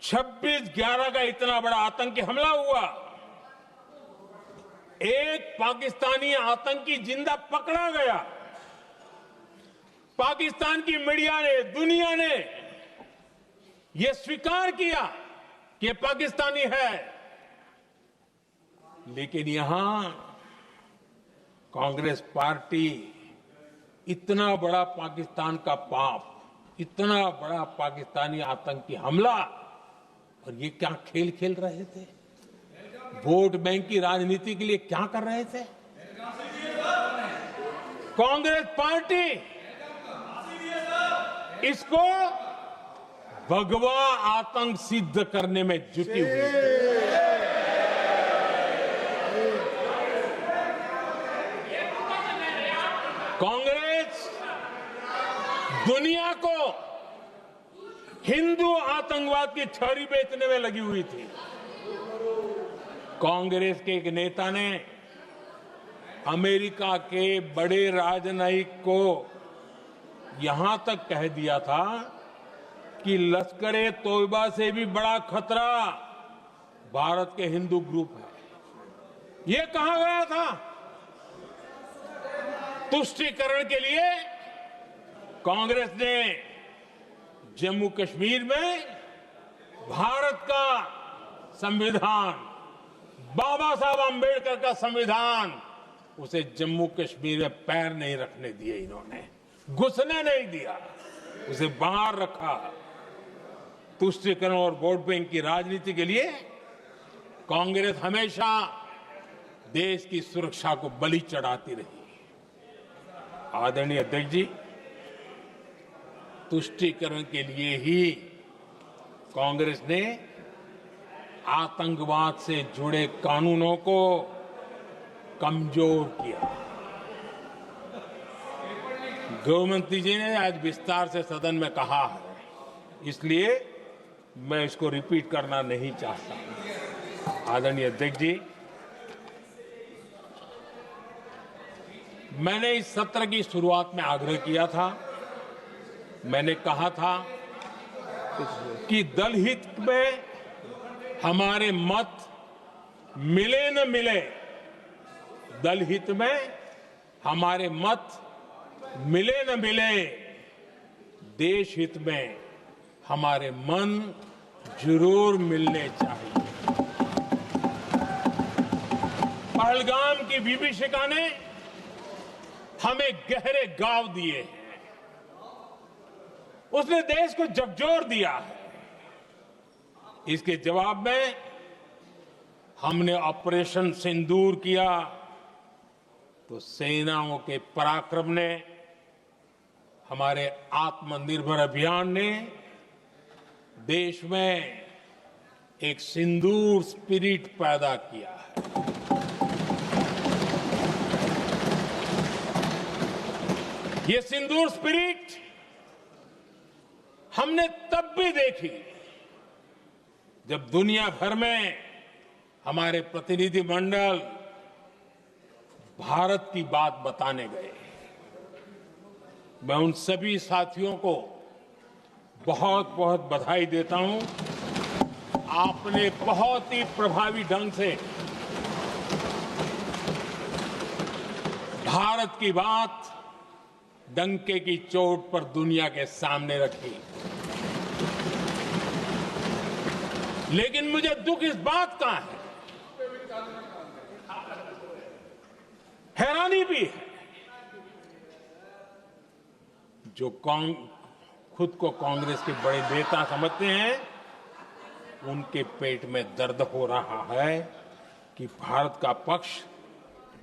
26/11 का इतना बड़ा आतंकी हमला हुआ, एक पाकिस्तानी आतंकी जिंदा पकड़ा गया। पाकिस्तान की मीडिया ने, दुनिया ने यह स्वीकार किया कि पाकिस्तानी है, लेकिन यहां कांग्रेस पार्टी इतना बड़ा पाकिस्तान का पाप, इतना बड़ा पाकिस्तानी आतंकी हमला, और ये क्या खेल खेल रहे थे? वोट बैंक की राजनीति के लिए क्या कर रहे थे? कांग्रेस पार्टी इसको भगवा आतंक सिद्ध करने में जुटी हुई है। दुनिया को हिंदू आतंकवाद की छड़ी बेचने में लगी हुई थी। कांग्रेस के एक नेता ने अमेरिका के बड़े राजनयिक को यहां तक कह दिया था कि लश्कर-ए तोयबा से भी बड़ा खतरा भारत के हिंदू ग्रुप है। यह कहा गया था। तुष्टीकरण के लिए कांग्रेस ने जम्मू कश्मीर में भारत का संविधान, बाबा साहब आंबेडकर का संविधान, उसे जम्मू कश्मीर में पैर नहीं रखने दिए। इन्होंने घुसने नहीं दिया, उसे बाहर रखा। तुष्टीकरण और वोट बैंक की राजनीति के लिए कांग्रेस हमेशा देश की सुरक्षा को बलि चढ़ाती रही। आदरणीय अध्यक्ष जी, तुष्टीकरण के लिए ही कांग्रेस ने आतंकवाद से जुड़े कानूनों को कमजोर किया। गृहमंत्री जी ने आज विस्तार से सदन में कहा है, इसलिए मैं इसको रिपीट करना नहीं चाहता। आदरणीय अध्यक्ष जी, मैंने इस सत्र की शुरुआत में आग्रह किया था, मैंने कहा था कि दल हित में हमारे मत मिले न मिले, दल हित में हमारे मत मिले न मिले, देश हित में हमारे मन जरूर मिलने चाहिए। पहलगाम की विभीषिका ने हमें गहरे घाव दिए हैं, उसने देश को झकझोर दिया है। इसके जवाब में हमने ऑपरेशन सिंदूर किया तो सेनाओं के पराक्रम ने, हमारे आत्मनिर्भर अभियान ने देश में एक सिंदूर स्पिरिट पैदा किया है। ये सिंदूर स्पिरिट हमने तब भी देखी जब दुनिया भर में हमारे प्रतिनिधि मंडल भारत की बात बताने गए। मैं उन सभी साथियों को बहुत बहुत बधाई देता हूं। आपने बहुत ही प्रभावी ढंग से भारत की बात डंके की चोट पर दुनिया के सामने रखी। लेकिन मुझे दुख इस बात का है, हैरानी भी है, जो खुद को कांग्रेस के बड़े नेता समझते हैं, उनके पेट में दर्द हो रहा है कि भारत का पक्ष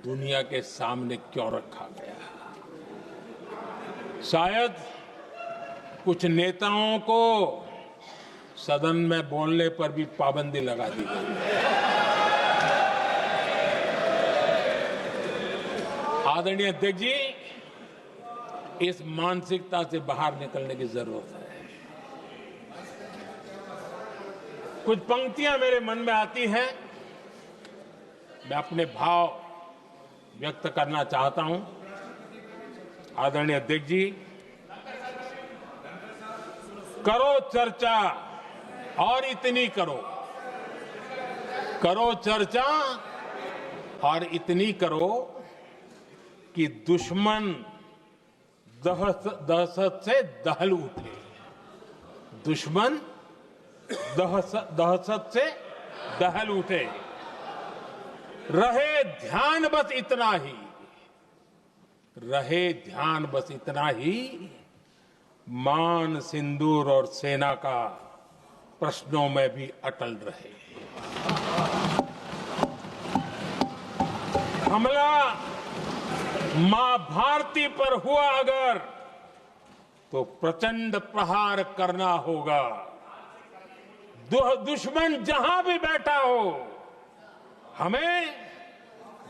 दुनिया के सामने क्यों रखा गया। शायद कुछ नेताओं को सदन में बोलने पर भी पाबंदी लगा दी गई है। आदरणीय अध्यक्ष जी, इस मानसिकता से बाहर निकलने की जरूरत है। कुछ पंक्तियां मेरे मन में आती हैं, मैं अपने भाव व्यक्त करना चाहता हूं। आदरणीय अध्यक्ष जी, करो चर्चा और इतनी करो, करो चर्चा और इतनी करो कि दुश्मन दहशत से दहल उठे। दुश्मन दहशत से दहल उठे। रहे ध्यान बस इतना ही, रहे ध्यान बस इतना ही, मान सिंदूर और सेना का प्रश्नों में भी अटल रहे। हमला मां भारती पर हुआ अगर, तो प्रचंड प्रहार करना होगा। दुश्मन जहां भी बैठा हो, हमें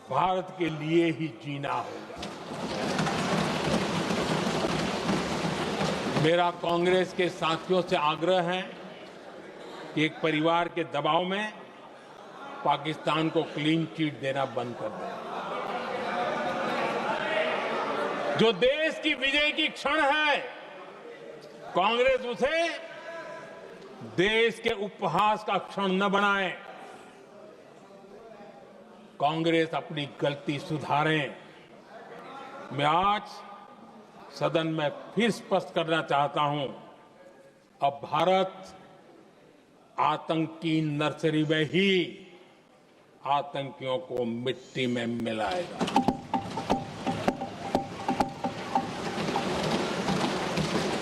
भारत के लिए ही जीना होगा। मेरा कांग्रेस के साथियों से आग्रह है कि एक परिवार के दबाव में पाकिस्तान को क्लीन चिट देना बंद कर दें। जो देश की विजय की क्षण है, कांग्रेस उसे देश के उपहास का क्षण न बनाए। कांग्रेस अपनी गलती सुधारें। मैं आज सदन में फिर स्पष्ट करना चाहता हूं, अब भारत आतंक की नर्सरी में ही आतंकियों को मिट्टी में मिलाएगा।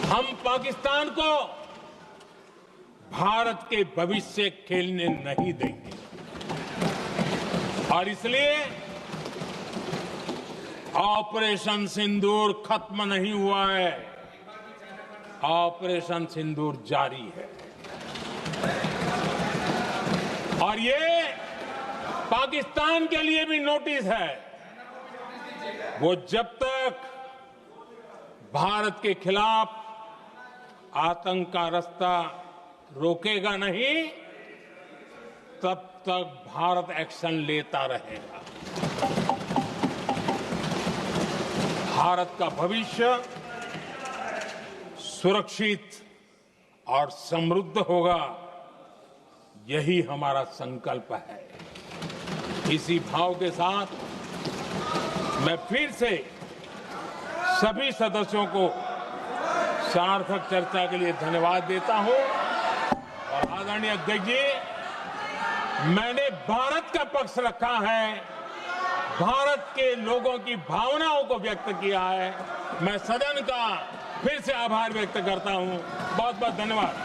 हम पाकिस्तान को भारत के भविष्य खेलने नहीं देंगे और इसलिए ऑपरेशन सिंदूर खत्म नहीं हुआ है, ऑपरेशन सिंदूर जारी है। और ये पाकिस्तान के लिए भी नोटिस है। वो जब तक भारत के खिलाफ आतंक का रास्ता रोकेगा नहीं, तब तक भारत एक्शन लेता रहेगा। भारत का भविष्य सुरक्षित और समृद्ध होगा, यही हमारा संकल्प है। इसी भाव के साथ मैं फिर से सभी सदस्यों को सार्थक चर्चा के लिए धन्यवाद देता हूं और आदरणीय अध्यक्ष जी, मैंने भारत का पक्ष रखा है, भारत के लोगों की भावनाओं को व्यक्त किया है। मैं सदन का फिर से आभार व्यक्त करता हूं। बहुत बहुत धन्यवाद।